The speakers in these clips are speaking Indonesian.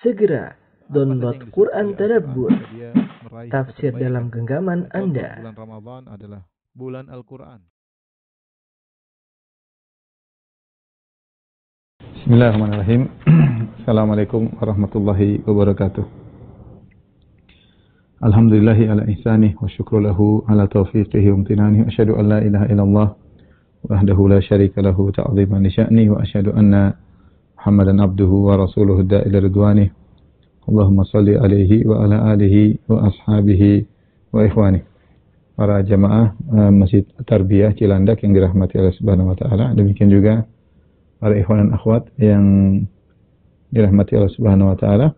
Segera download Quran Tadabbur, dia meraih tafsir dalam genggaman Anda. Bulan Ramadan adalah bulan Al-Quran. Bismillahirrahmanirrahim. Assalamualaikum warahmatullahi wabarakatuh. Alhamdulillahi ala ihsanih wa syukru lahu ala taufiqihi wa amtinani. Asyhadu an la ilaha illallah wahdahu la syarika lahu ta'ziman li sya'ni wa asyhadu anna Muhammadan abduhu wa rasuluhu da'ila ridwanih. Allahumma salli alaihi wa ala alihi wa ashabihi wa ikhwani. Para jamaah Masjid Tarbiyah Cilandak yang dirahmati Allah Subhanahu wa taala, demikian juga para ikhwan dan akhwat yang dirahmati Allah Subhanahu wa taala.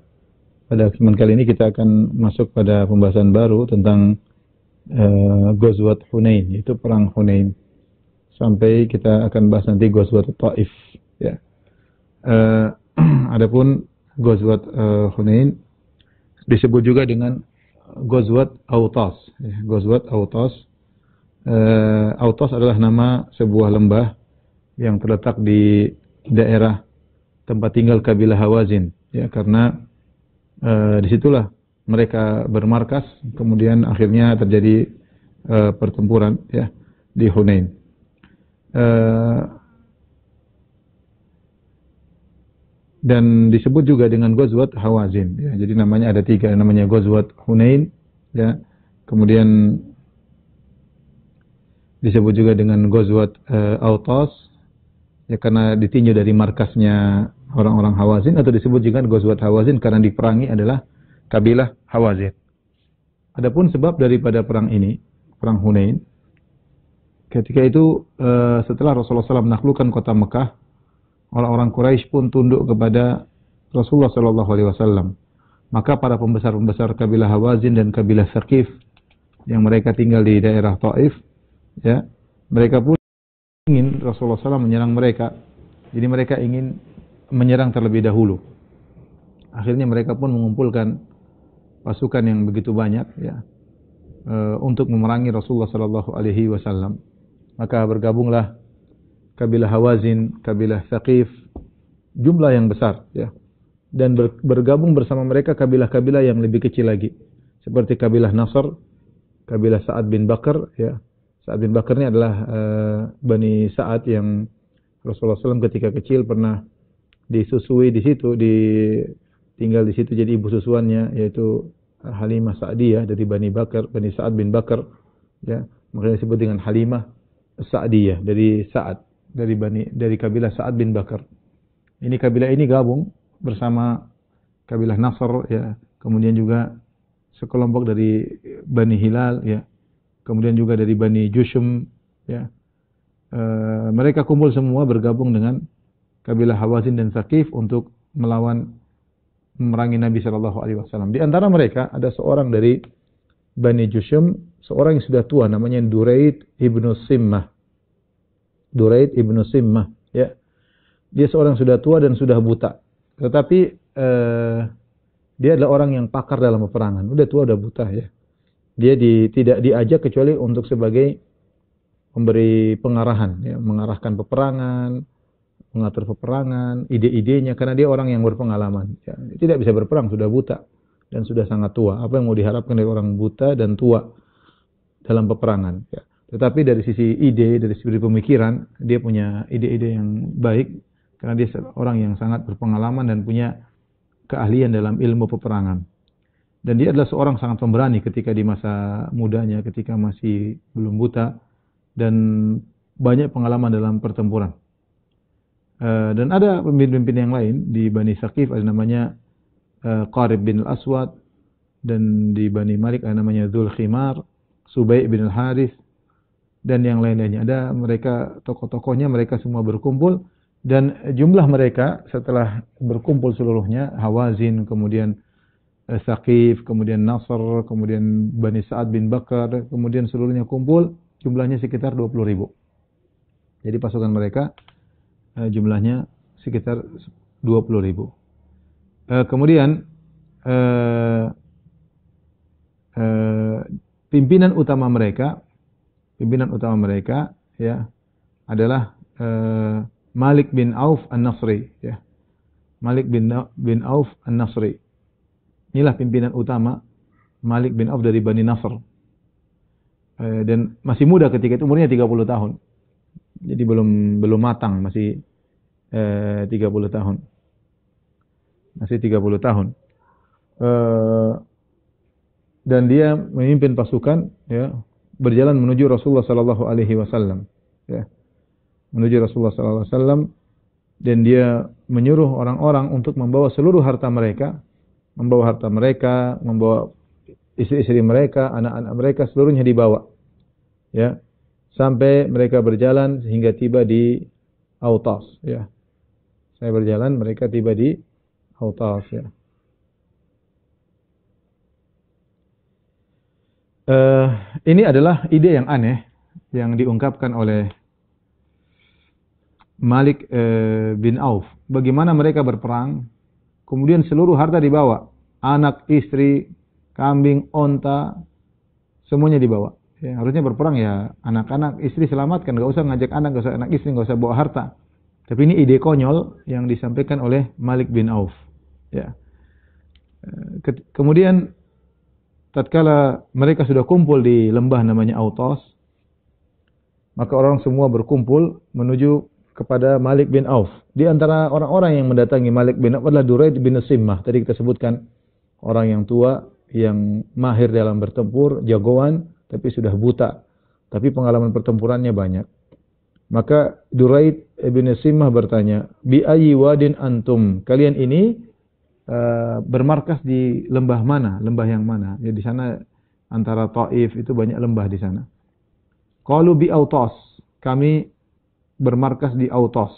Pada kesempatan kali ini kita akan masuk pada pembahasan baru tentang Ghazwat Hunain, yaitu perang Hunain. Sampai kita akan bahas nanti Ghazwat Taif, ya. Adapun Ghazwat Hunain disebut juga dengan Ghazwat Autas, ya. Ghazwat Autas. Autas adalah nama sebuah lembah yang terletak di daerah tempat tinggal kabilah Hawazin, ya, karena disitulah mereka bermarkas, kemudian akhirnya terjadi pertempuran, ya, di Hunain. Dan disebut juga dengan Ghazwat Hawazin, ya. Jadi namanya ada tiga, namanya Ghazwat Hunain, ya, kemudian disebut juga dengan Ghazwat Autas, ya, karena ditinjau dari markasnya orang-orang Hawazin, atau disebut juga Ghazwat Hawazin karena diperangi adalah kabilah Hawazin. Adapun sebab daripada perang ini, perang Hunain, ketika itu setelah Rasulullah SAW menaklukkan kota Mekah, orang-orang Quraisy pun tunduk kepada Rasulullah SAW. Maka para pembesar-pembesar kabilah Hawazin dan kabilah Thaqif yang mereka tinggal di daerah Taif, ya, mereka pun ingin Rasulullah SAW menyerang mereka. Jadi mereka ingin menyerang terlebih dahulu. Akhirnya mereka pun mengumpulkan pasukan yang begitu banyak, ya, untuk memerangi Rasulullah SAW. Maka bergabunglah kabilah Hawazin, kabilah Thaqif, jumlah yang besar, ya. Dan bergabung bersama mereka kabilah-kabilah yang lebih kecil lagi, seperti kabilah Nasr, kabilah Sa'ad bin Bakar, ya. Sa'ad bin Bakar ini adalah Bani Sa'ad yang Rasulullah SAW ketika kecil pernah disusui di situ, tinggal di situ jadi ibu susuannya, yaitu Halimah Sa'diyah dari Bani Bakar, Bani Sa'ad bin Bakar, ya. Makanya disebut dengan Halimah Sa'diyah dari Sa'ad, dari kabilah Sa'ad bin Bakar. Ini kabilah ini gabung bersama kabilah Nasr, ya. Kemudian juga sekelompok dari Bani Hilal, ya. Kemudian juga dari Bani Jushum, ya. Mereka kumpul semua bergabung dengan kabilah Hawazin dan Thaqif untuk memerangi Nabi SAW. Di antara mereka ada seorang dari Bani Jushum, seorang yang sudah tua, namanya Duraid ibnu Simmah. Duraid ibnu Simmah, ya. Dia seorang sudah tua dan sudah buta. Tetapi dia adalah orang yang pakar dalam peperangan. Udah tua, udah buta, ya. Dia tidak diajak kecuali untuk sebagai memberi pengarahan, ya, mengarahkan peperangan, mengatur peperangan, ide-idenya, karena dia orang yang berpengalaman, ya. Tidak bisa berperang, sudah buta dan sudah sangat tua. Apa yang mau diharapkan dari orang buta dan tua dalam peperangan, ya. Tetapi dari sisi ide, dari sisi pemikiran, dia punya ide-ide yang baik karena dia orang yang sangat berpengalaman dan punya keahlian dalam ilmu peperangan. Dan dia adalah seorang sangat pemberani ketika di masa mudanya, ketika masih belum buta dan banyak pengalaman dalam pertempuran. Dan ada pemimpin-pemimpin yang lain di Bani Thaqif, ada namanya Qarib bin al-Aswad, dan di Bani Malik ada namanya Dzul Khimar, Subay bin al-Harith, dan yang lain-lainnya. Ada mereka, tokoh-tokohnya, mereka semua berkumpul, dan jumlah mereka setelah berkumpul seluruhnya, Hawazin, kemudian Thaqif, kemudian Nasr, kemudian Bani Sa'ad bin Bakar, kemudian seluruhnya kumpul, jumlahnya sekitar 20.000. Jadi pasukan mereka jumlahnya sekitar 20.000. Kemudian pimpinan utama mereka, ya, adalah Malik bin Auf An-Nasri, ya. Malik bin Auf An-Nasri. Inilah pimpinan utama Malik bin Auf dari Bani Nasr. Dan masih muda ketika itu, umurnya 30 tahun. Jadi belum matang, masih 30 tahun. Masih 30 tahun. Dan dia memimpin pasukan, ya, berjalan menuju Rasulullah sallallahu alaihi wasallam, ya. Menuju Rasulullah sallallahu alaihi wasallam, dan dia menyuruh orang-orang untuk membawa seluruh harta mereka, membawa istri-istri mereka, anak-anak mereka, seluruhnya dibawa. Ya. Sampai mereka berjalan sehingga tiba di Autas, ya. Saya berjalan, mereka tiba di Autas, ya. Ini adalah ide yang aneh yang diungkapkan oleh Malik bin Auf. Bagaimana mereka berperang, kemudian seluruh harta dibawa, anak, istri, kambing, onta, semuanya dibawa. Ya, harusnya berperang ya anak-anak, istri selamatkan, nggak usah ngajak anak, nggak usah anak istri, nggak usah bawa harta. Tapi ini ide konyol yang disampaikan oleh Malik bin Auf. Ya. Kemudian tatkala mereka sudah kumpul di lembah namanya Autas, maka orang semua berkumpul menuju kepada Malik bin Auf. Di antara orang-orang yang mendatangi Malik bin Auf adalah Duraid bin Simmah. Tadi kita sebutkan orang yang tua, yang mahir dalam bertempur, jagoan, tapi sudah buta. Tapi pengalaman pertempurannya banyak. Maka Duraid bin Simmah bertanya, "Bi ayyi wadin antum?" Kalian ini bermarkas di lembah mana? Lembah yang mana? Ya, di sana antara Taif itu banyak lembah di sana. Qalu bi Autas. Kami bermarkas di Autas.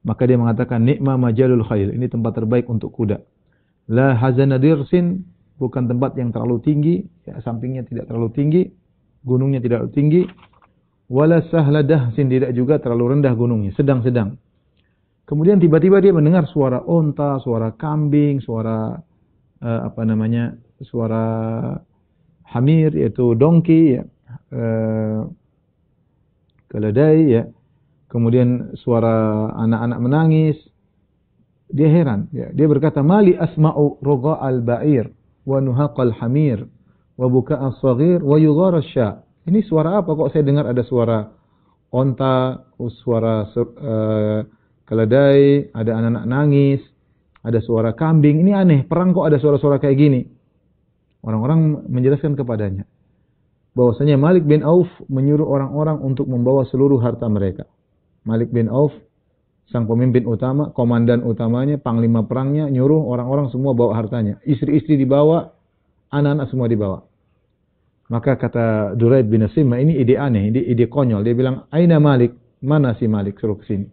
Maka dia mengatakan, "Ni'ma majalul khail." Ini tempat terbaik untuk kuda. La hazana dirsin, bukan tempat yang terlalu tinggi, ya, sampingnya tidak terlalu tinggi, gunungnya tidak terlalu tinggi. Wala sahla dahsin, tidak juga terlalu rendah gunungnya, sedang-sedang. Kemudian tiba-tiba dia mendengar suara onta, suara kambing, suara suara hamir, yaitu donkey, ya, keledai, ya. Kemudian suara anak-anak menangis. Dia heran, ya. Dia berkata, "Mali asma'u roga al-ba'ir wa nuhaqal hamir wa buka as-saghir wa yughar asy-sya." Ini suara apa kok saya dengar ada suara onta, suara keledai, ada anak-anak nangis, ada suara kambing. Ini aneh, perang kok ada suara-suara kayak gini. Orang-orang menjelaskan kepadanya bahwasanya Malik bin Auf menyuruh orang-orang untuk membawa seluruh harta mereka. Malik bin Auf, sang pemimpin utama, komandan utamanya, panglima perangnya, nyuruh orang-orang semua bawa hartanya. Istri-istri dibawa, anak-anak semua dibawa. Maka kata Duraid bin Simmah, ini ide aneh, ide konyol. Dia bilang, "Aina Malik?" Mana si Malik? Suruh ke sini.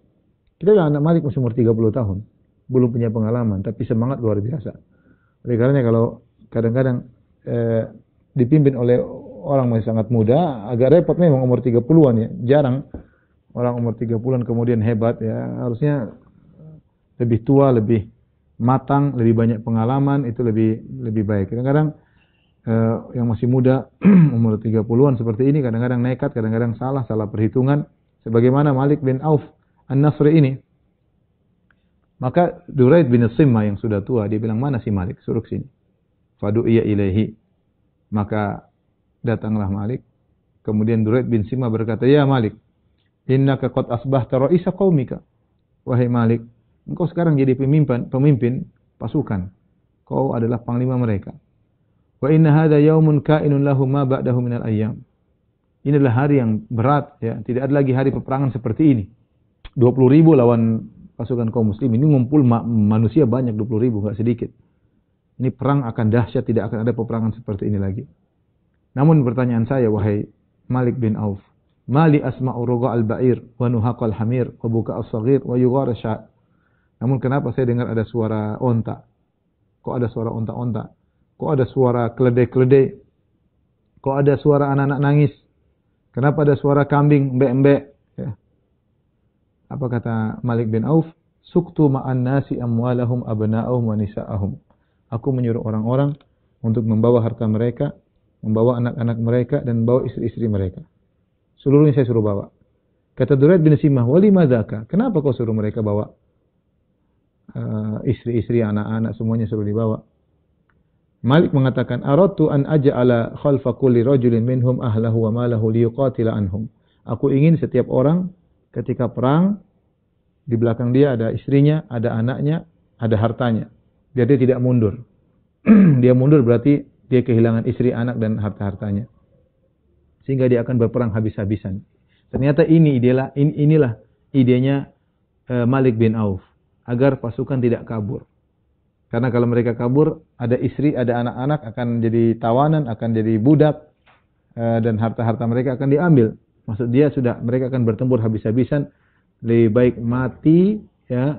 Kita bilang anak Malik masih umur 30 tahun. Belum punya pengalaman, tapi semangat luar biasa. Oleh karena kalau kadang-kadang dipimpin oleh orang masih sangat muda, agak repot memang umur 30-an, ya. Jarang orang umur 30-an kemudian hebat, ya. Harusnya lebih tua, lebih matang, lebih banyak pengalaman, itu lebih baik. Kadang-kadang yang masih muda umur 30-an seperti ini kadang-kadang nekat, kadang-kadang salah perhitungan, sebagaimana Malik bin Auf An-Nasri ini. Maka Duraid bin Simmah yang sudah tua, dia bilang, "Mana si Malik? Suruh sini." Fadu'iya ilaihi. Maka datanglah Malik. Kemudian Duraid bin Simmah berkata, "Ya Malik, innaka qad asbahta ra'isa qaumika." Wahai Malik, engkau sekarang jadi pemimpin pasukan. Kau adalah panglima mereka. Wa inna hadha yaumun ka'inun lahu ma ba'dahu minal ayyam. Ini adalah hari yang berat, ya. Tidak ada lagi hari peperangan seperti ini. 20.000 lawan pasukan kaum muslim. Ini ngumpul manusia banyak, 20.000, enggak sedikit. Ini perang akan dahsyat, tidak akan ada peperangan seperti ini lagi. Namun pertanyaan saya, wahai Malik bin Auf, "Mali asma'u roga al-ba'ir wa nuhaqal hamir wa buka as-saghir wa yughar asy-sya'." Namun kenapa saya dengar ada suara onta? Kok ada suara onta-onta? Kok ada suara keledai-keledai? Kok ada suara anak-anak nangis? Kenapa ada suara kambing mbek-mbek? Ya. Apa kata Malik bin Auf? "Suktu ma'an nasi amwalahum abna'ahum wa nisa'ahum." Aku menyuruh orang-orang untuk membawa harta mereka, membawa anak-anak mereka, dan membawa istri-istri mereka. Seluruhnya saya suruh bawa. Kata Duraid bin Simmah, "Wali madzaka?" Kenapa kau suruh mereka bawa istri-istri, anak-anak semuanya suruh dibawa. Malik mengatakan, "Aradtu an aj'ala khalfa kulli rajulin minhum ahlahu wa malahu liyuqatila anhum." Aku ingin setiap orang ketika perang di belakang dia ada istrinya, ada anaknya, ada hartanya. Biar dia tidak mundur. Dia mundur berarti dia kehilangan istri, anak dan harta-hartanya. Sehingga dia akan berperang habis-habisan. Ternyata inilah idenya Malik bin Auf agar pasukan tidak kabur. Karena kalau mereka kabur, ada istri, ada anak-anak akan jadi tawanan, akan jadi budak, dan harta-harta mereka akan diambil. Maksud dia mereka akan bertempur habis-habisan. Lebih baik mati ya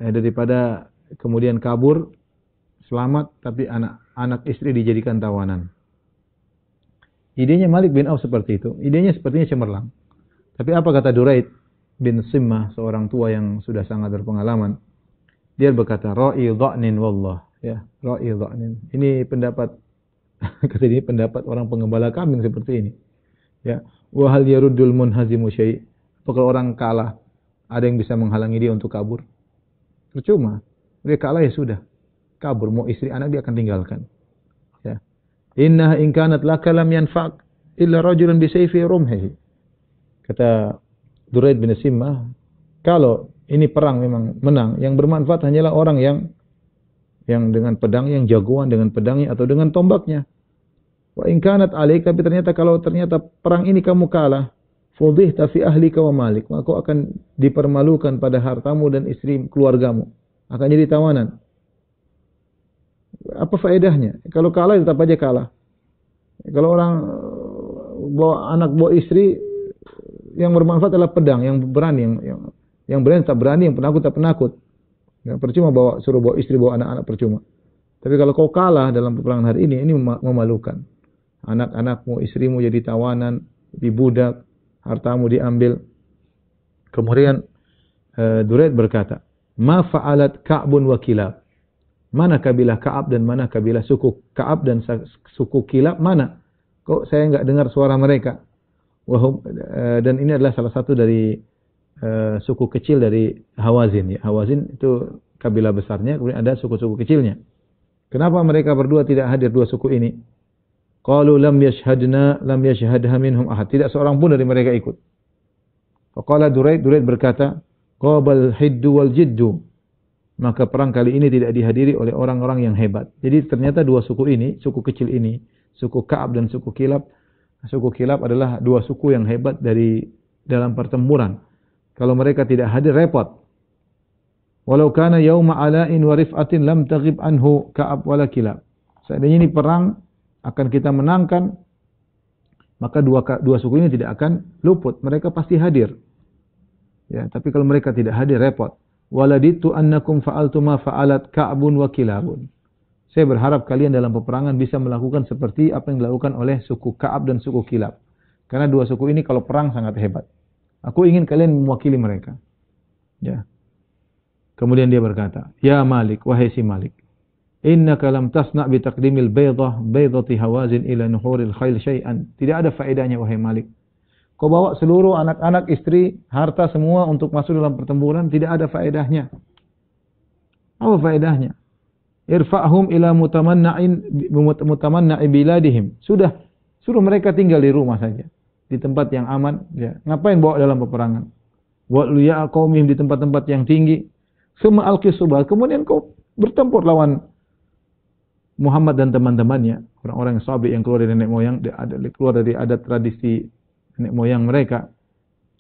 daripada kemudian kabur selamat tapi anak istri dijadikan tawanan. Idenya Malik bin Auf seperti itu. Idenya sepertinya cemerlang. Tapi apa kata Duraid bin Simmah, seorang tua yang sudah sangat berpengalaman? Dia berkata, "Ra'i dha'nin wallah." Ya, ra'i dha'nin. Ini pendapat kata dia pendapat orang penggembala kambing seperti ini. Ya, wa hal yaruddul munhazimu syai'. Apakah orang kalah ada yang bisa menghalangi dia untuk kabur? Percuma. Dia kalah ya sudah. Kabur, mau istri anak dia akan tinggalkan. Ya. Inna in kanat laka lam yanfa'k illa rajulun bi sayfi rumhihi. Kata Duraid bin Simmah, kalau ini perang memang menang, yang bermanfaat hanyalah orang yang dengan pedang, yang jagoan dengan pedangnya atau dengan tombaknya. Wa in kanat alaika, tapi kalau ternyata perang ini kamu kalah, fudhihta fi ahlika wa malik, maka kau akan dipermalukan pada hartamu dan istri keluargamu, akan jadi tawanan. Apa faedahnya? Kalau kalah tetap aja kalah. Kalau orang bawa anak, bawa istri, yang bermanfaat adalah pedang, yang berani, yang berani tak berani, yang penakut tak penakut. Ya, percuma suruh bawa istri, bawa anak-anak, percuma. Tapi kalau kau kalah dalam peperangan hari ini memalukan. Anak-anakmu, istrimu jadi tawanan, dibudak, hartamu diambil. Kemudian Duraid berkata, "Ma fa'alat Ka'bun wa Kilab." Mana kabilah Ka'ab dan mana kabilah suku Ka'ab dan suku Kilab mana? Kok saya enggak dengar suara mereka? Dan ini adalah salah satu dari suku kecil dari Hawazin. Ya. Hawazin itu kabilah besarnya, kemudian ada suku-suku kecilnya. Kenapa mereka berdua tidak hadir, dua suku ini? Qalu lam yashhadha minhum ahad. Tidak seorang pun dari mereka ikut. Faqala Duraid berkata, qabal hiddu wal jiddu. Maka perang kali ini tidak dihadiri oleh orang-orang yang hebat. Jadi ternyata dua suku ini, suku kecil ini, suku Ka'ab dan suku Kilab. Suku Kilab adalah dua suku yang hebat dari dalam pertempuran. Kalau mereka tidak hadir, repot. Walau kana yauma ala'in wa rif'atin lam taghib anhu Ka'ab wala Kilab. Seandainya ini perang akan kita menangkan, maka dua suku ini tidak akan luput. Mereka pasti hadir. Ya, tapi kalau mereka tidak hadir, repot. Waladitu annakum fa'altu ma fa'alat Ka'bun wa Kilabun. Saya berharap kalian dalam peperangan bisa melakukan seperti apa yang dilakukan oleh suku Ka'ab dan suku Kilab. Karena dua suku ini kalau perang sangat hebat. Aku ingin kalian mewakili mereka. Ya. Kemudian dia berkata, "Ya Malik, wahai si Malik, innaka lam tasna' bi taqdimil baydati Hawazin ila nuhuril khayl syai'an." Tidak ada faedahnya wahai Malik. Kau bawa seluruh anak-anak, istri, harta semua untuk masuk dalam pertempuran, tidak ada faedahnya. Apa faedahnya? Irfa'hum ila mutamanna'i biladihim. Sudah, suruh mereka tinggal di rumah saja, di tempat yang aman. Ya. Ngapain bawa dalam peperangan? Wa liya qaumihim di tempat-tempat yang tinggi. Summa alqisubah. Kemudian kau bertempur lawan Muhammad dan teman-temannya, orang-orang yang sahabat yang keluar dari nenek moyang, keluar dari adat tradisi nenek moyang mereka.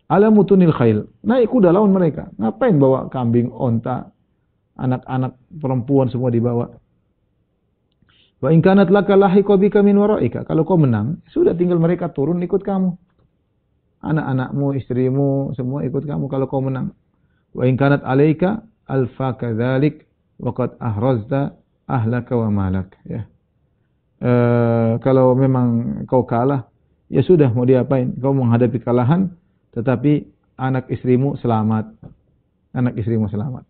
Ala mutunil khail. Naik kuda lawan mereka. Ngapain bawa kambing, onta, anak-anak perempuan semua dibawa. Wa in kanat laka lahiqa bika min waraika. Kalau kau menang, sudah tinggal mereka turun ikut kamu. Anak-anakmu, istrimu semua ikut kamu kalau kau menang. Wa in kanat alaika alfa kadzalik wa qad ahrazta ahlaka wa malak. Ya. Kalau memang kau kalah, ya sudah, mau diapain? Kau menghadapi kalahan, tetapi anak istrimu selamat. Anak istrimu selamat.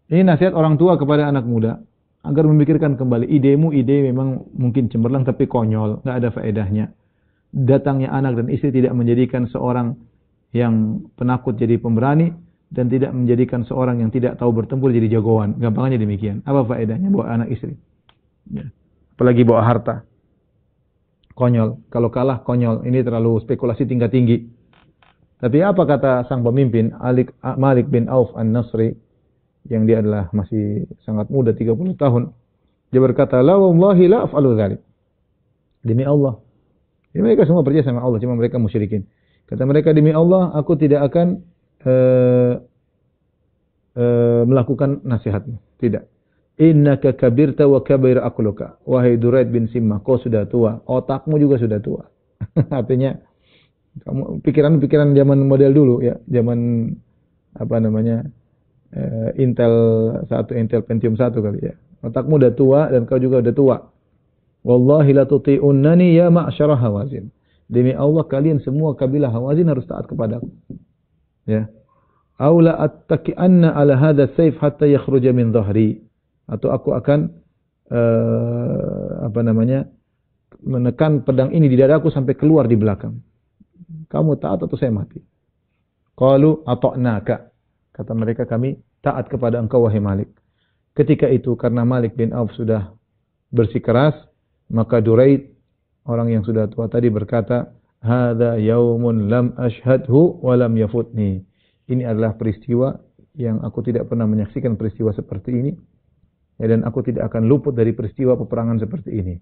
Ini nasihat orang tua kepada anak muda agar memikirkan kembali idemu, ide memang mungkin cemerlang tapi konyol, nggak ada faedahnya. Datangnya anak dan istri tidak menjadikan seorang yang penakut jadi pemberani, dan tidak menjadikan seorang yang tidak tahu bertempur jadi jagoan. Gampangannya demikian. Apa faedahnya bawa anak istri? Ya. Apalagi bawa harta. Konyol. Kalau kalah konyol. Ini terlalu spekulasi tingkat tinggi. Tapi apa kata sang pemimpin Malik bin Auf An-Nasri, yang dia adalah masih sangat muda, 30 tahun. Dia berkata, la wallahi la af'alu dzalik. Demi Allah. Jadi mereka semua percaya sama Allah, cuma mereka musyrikin. Kata mereka, demi Allah, aku tidak akan melakukan nasihatmu. Tidak. Innaka kabirta wa kabir aqluka. Wahai Duraid bin Simmah, kau sudah tua. Otakmu juga sudah tua. Artinya, kamu pikiran-pikiran zaman model dulu ya. Zaman, Intel 1, Intel Pentium 1 kali ya. Otakmu udah tua dan kau juga udah tua. Wallahi la tuti'unnani ya ma'syara Hawazin. Demi Allah kalian semua kabilah Hawazin harus taat kepadaku. Ya. Aula attaki'anna ala hadha sayf hatta yakhruja min dhahri. Atau aku akan menekan pedang ini di dadaku sampai keluar di belakang. Kamu taat atau saya mati? Qalu ata'naka. Kata mereka, kami taat kepada engkau wahai Malik. Ketika itu karena Malik bin Auf sudah bersikeras, maka Duraid, orang yang sudah tua tadi, berkata, hadza yaumun lam ashhadhu wa lam yafutni. Ini adalah peristiwa yang aku tidak pernah menyaksikan peristiwa seperti ini. Ya, dan aku tidak akan luput dari peristiwa peperangan seperti ini.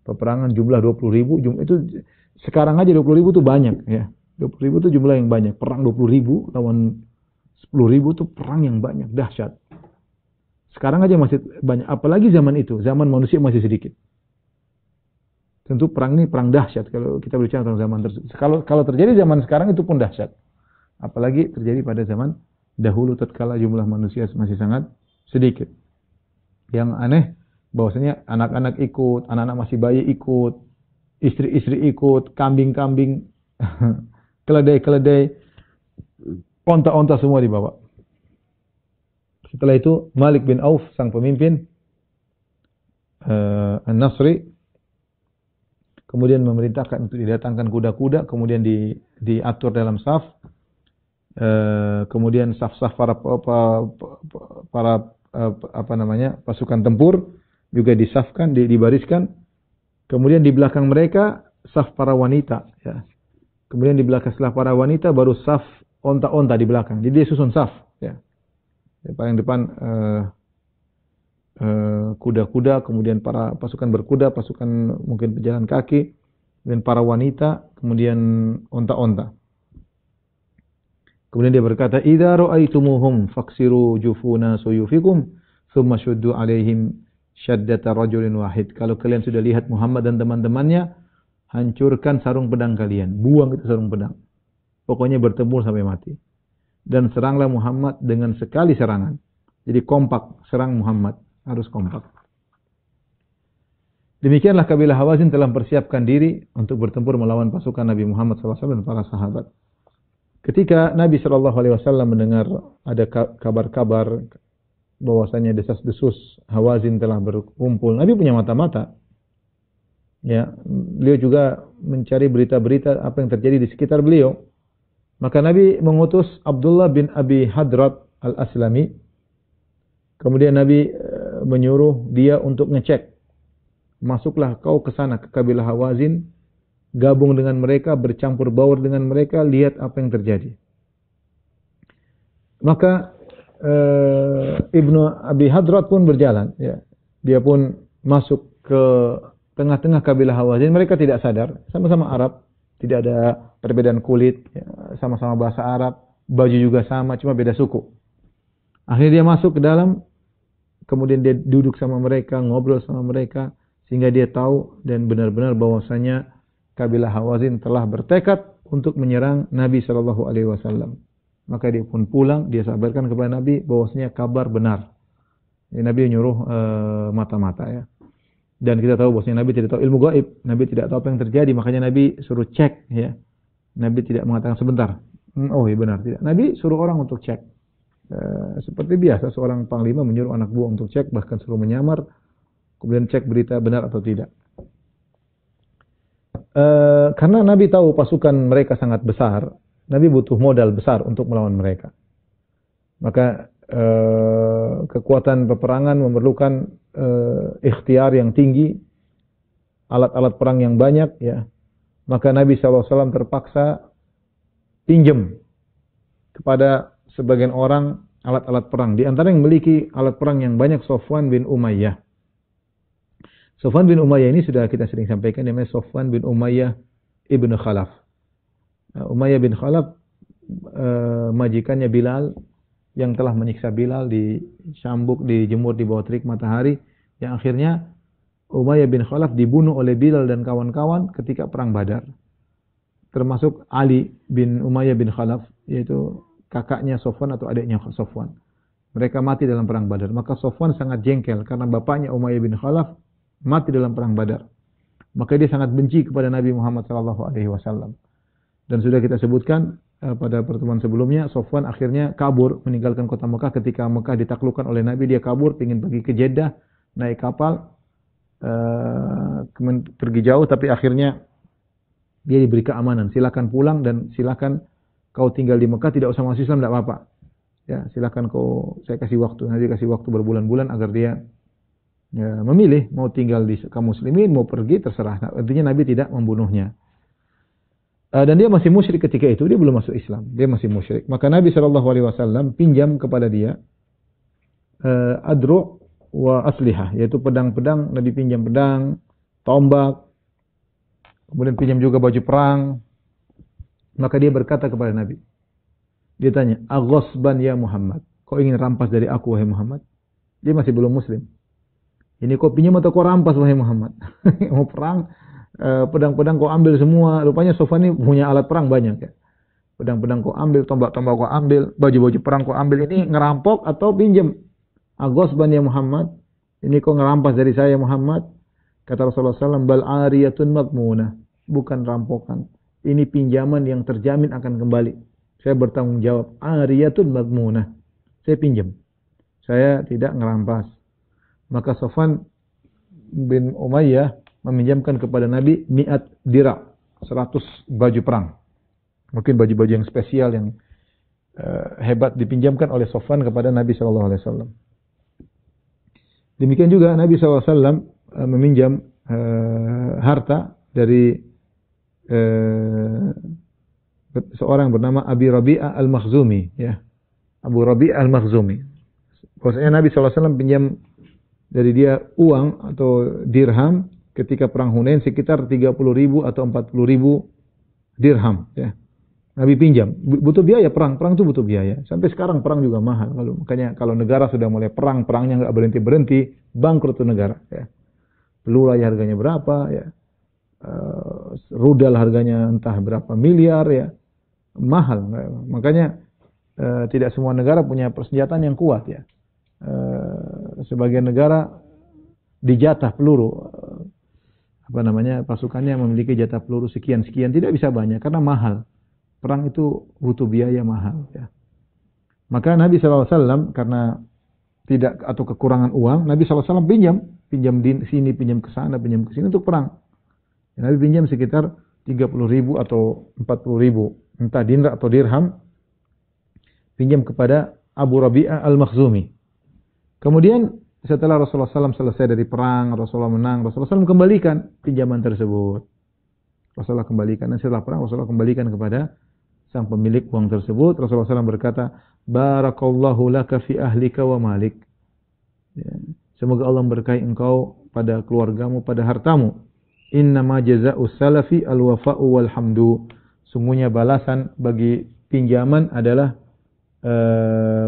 Peperangan jumlah 20.000, itu sekarang aja 20.000 itu banyak ya. 20.000 itu jumlah yang banyak. Perang 20.000 lawan 10.000 itu perang yang banyak, dahsyat. Sekarang aja masih banyak, apalagi zaman itu, zaman manusia masih sedikit. Tentu perang ini perang dahsyat kalau kita berbicara tentang zaman tersebut. Kalau terjadi zaman sekarang itu pun dahsyat. Apalagi terjadi pada zaman dahulu tatkala jumlah manusia masih sangat sedikit. Yang aneh bahwasanya anak-anak ikut, anak-anak masih bayi ikut, istri-istri ikut, kambing-kambing, keledai-keledai, onta-onta semua dibawa. Setelah itu Malik bin Auf sang pemimpin An-Nasri kemudian memerintahkan untuk didatangkan kuda-kuda, kemudian diatur dalam saf, kemudian saf-saf para pasukan tempur juga disafkan, dibariskan, kemudian di belakang mereka saf para wanita, ya. Kemudian di belakang setelah para wanita baru saf onta-onta di belakang. Jadi dia susun saf, ya. Di paling depan kuda-kuda, kemudian para pasukan berkuda, pasukan mungkin pejalan kaki, dan para wanita, kemudian onta-onta. Kemudian dia berkata, "Idza ra'aitumuhum faksiru jufuna suyufikum, thumma shuddu 'alaihim syaddata rajulin wahid." Kalau kalian sudah lihat Muhammad dan teman-temannya, hancurkan sarung pedang kalian, buang itu sarung pedang. Pokoknya bertempur sampai mati. Dan seranglah Muhammad dengan sekali serangan. Jadi kompak, serang Muhammad. Harus kompak. Demikianlah kabilah Hawazin telah mempersiapkan diri untuk bertempur melawan pasukan Nabi Muhammad SAW dan para sahabat. Ketika Nabi SAW mendengar ada kabar-kabar bahwasanya desas-desus Hawazin telah berkumpul, Nabi punya mata-mata. Ya, beliau juga mencari berita-berita apa yang terjadi di sekitar beliau. Maka Nabi mengutus Abdullah bin Abi Hadrat al-Aslami. Kemudian Nabi menyuruh dia untuk ngecek. Masuklah kau ke sana, ke kabilah Hawazin. Gabung dengan mereka, bercampur baur dengan mereka. Lihat apa yang terjadi. Maka Ibnu Abi Hadrat pun berjalan. Ya. Dia pun masuk ke tengah-tengah kabilah Hawazin. Mereka tidak sadar. Sama-sama Arab. Tidak ada perbedaan kulit, ya, sama-sama bahasa Arab, baju juga sama, cuma beda suku. Akhirnya dia masuk ke dalam, kemudian dia duduk sama mereka, ngobrol sama mereka, sehingga dia tahu dan benar-benar bahwasanya kabilah Hawazin telah bertekad untuk menyerang Nabi SAW. Maka dia pun pulang, dia sabarkan kepada Nabi bahwasanya kabar benar. Jadi Nabi menyuruh mata-mata ya. Dan kita tahu bahwasanya Nabi tidak tahu ilmu gaib, Nabi tidak tahu apa yang terjadi, makanya Nabi suruh cek ya. Nabi tidak mengatakan sebentar. Oh iya benar, tidak. Nabi suruh orang untuk cek. Seperti biasa seorang panglima menyuruh anak buah untuk cek, bahkan suruh menyamar, kemudian cek berita benar atau tidak. Karena Nabi tahu pasukan mereka sangat besar, Nabi butuh modal besar untuk melawan mereka. Maka kekuatan peperangan memerlukan ikhtiar yang tinggi, alat-alat perang yang banyak, ya. Maka Nabi SAW terpaksa pinjam kepada sebagian orang alat-alat perang. Di antara yang memiliki alat perang yang banyak Safwan bin Umayyah. Safwan bin Umayyah ini sudah kita sering sampaikan, namanya Safwan bin Umayyah ibnu Khalaf. Umayyah bin Khalaf majikannya Bilal yang telah menyiksa Bilal, dicambuk, dijemur di bawah terik matahari, yang akhirnya Umayyah bin Khalaf dibunuh oleh Bilal dan kawan-kawan ketika perang Badar. Termasuk Ali bin Umayyah bin Khalaf, yaitu kakaknya Safwan atau adiknya Safwan. Mereka mati dalam perang Badar. Maka Safwan sangat jengkel karena bapaknya Umayyah bin Khalaf mati dalam perang Badar. Maka dia sangat benci kepada Nabi Muhammad SAW. Dan sudah kita sebutkan pada pertemuan sebelumnya, Safwan akhirnya kabur meninggalkan kota Mekah ketika Mekah ditaklukkan oleh Nabi. Dia kabur, ingin pergi ke Jeddah, naik kapal, pergi jauh, tapi akhirnya dia diberi keamanan. Silakan pulang dan silakan kau tinggal di Mekah, tidak usah masuk Islam, tidak apa-apa. Ya, silakan saya kasih waktu. Nabi kasih waktu berbulan-bulan agar dia memilih mau tinggal di kaum muslimin, mau pergi, terserah. Nah, artinya Nabi tidak membunuhnya. Dan dia masih musyrik ketika itu, dia belum masuk Islam, dia masih musyrik. Maka Nabi SAW pinjam kepada dia adru' wa aslihah, yaitu pedang-pedang. Nabi pinjam pedang, tombak, kemudian pinjam juga baju perang. Maka dia berkata kepada Nabi, dia tanya, "Aghasban ya Muhammad, kau ingin rampas dari aku wahai Muhammad?" Dia masih belum muslim. Ini kau pinjam atau kau rampas wahai Muhammad? Mau perang, pedang-pedang kau ambil semua. Rupanya Safwan ini punya alat perang banyak, ya. Pedang-pedang kau ambil, tombak-tombak kau ambil, baju-baju perang kau ambil. Ini ngerampok atau pinjam? Aghasban ya Muhammad, ini kau ngerampas dari saya Muhammad? Kata Rasulullah SAW, bal ariyatun madmunah, bukan rampokan. Ini pinjaman yang terjamin akan kembali. Saya bertanggung jawab. Ariyatun madmunah, saya pinjam, saya tidak ngerampas. Maka Safwan bin Umayyah meminjamkan kepada Nabi 100 dira', 100 baju perang. Mungkin baju-baju yang spesial yang hebat dipinjamkan oleh Safwan kepada Nabi SAW. Demikian juga Nabi SAW meminjam harta dari seorang bernama Abi Rabi'ah al-Makhzumi, ya. Abu Rabi'ah al-Makhzumi. Bahwasanya Nabi SAW pinjam dari dia uang atau dirham ketika perang Hunain sekitar 30.000 atau 40.000 dirham, ya. Nabi pinjam, butuh biaya perang itu butuh biaya. Sampai sekarang perang juga mahal. Makanya kalau negara sudah mulai perangnya nggak berhenti, bangkrut tuh negara, ya. Peluru harganya berapa, ya. Rudal harganya entah berapa miliar, ya. Mahal. Makanya tidak semua negara punya persenjataan yang kuat, ya. Sebagian negara dijatah peluru, pasukannya memiliki jatah peluru sekian, tidak bisa banyak karena mahal. Perang itu butuh biaya mahal, ya. Maka Nabi SAW karena tidak atau kekurangan uang, Nabi SAW pinjam di sini, pinjam ke sana, pinjam ke sini untuk perang. Nabi pinjam sekitar 30.000 atau 40.000, entah dinar atau dirham, pinjam kepada Abu Rabi'ah al-Makhzumi. Kemudian setelah Rasulullah SAW selesai dari perang, Rasulullah menang, Rasulullah SAW kembalikan pinjaman tersebut. Rasulullah kembalikan, dan setelah perang Rasulullah kembalikan kepada sang pemilik uang tersebut. Rasulullah SAW berkata, barakallahu laka fi ahlika wa malik. Ya. Semoga Allah berkahi engkau pada keluargamu, pada hartamu. Innama jaza'us salafi al-wafa'u wal hamdu. Sungguhnya balasan bagi pinjaman adalah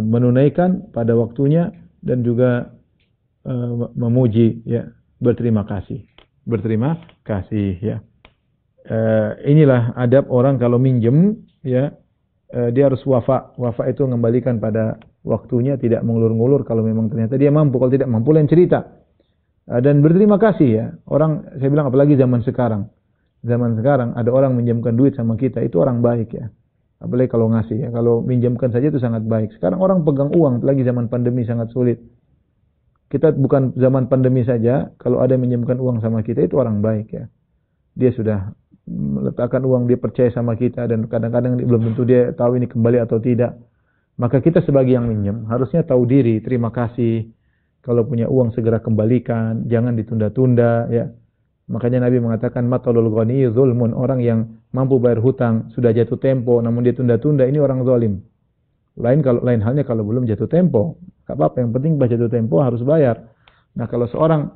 menunaikan pada waktunya dan juga memuji, ya, berterima kasih, ya. Inilah adab orang kalau minjem, ya, dia harus wafa itu mengembalikan pada waktunya, tidak mengulur-ngulur. Kalau memang ternyata dia mampu, kalau tidak mampu lain cerita. Dan berterima kasih, ya. Orang, saya bilang apalagi zaman sekarang ada orang minjamkan duit sama kita, itu orang baik, ya. Apalagi kalau ngasih, ya. Kalau minjamkan saja itu sangat baik. Sekarang orang pegang uang, apalagi zaman pandemi sangat sulit. Kita bukan zaman pandemi saja, kalau ada minjamkan uang sama kita itu orang baik, ya. Dia sudah meletakkan uang, dia percaya sama kita, dan kadang-kadang belum tentu dia tahu ini kembali atau tidak. Maka kita sebagai yang minjem harusnya tahu diri, terima kasih. Kalau punya uang segera kembalikan, jangan ditunda-tunda ya. Makanya Nabi mengatakan matalul ghani zulmun, orang yang mampu bayar hutang sudah jatuh tempo namun dia tunda-tunda, ini orang zalim. Lain halnya kalau belum jatuh tempo, enggak apa-apa, yang penting pas jatuh tempo harus bayar. Nah, kalau seorang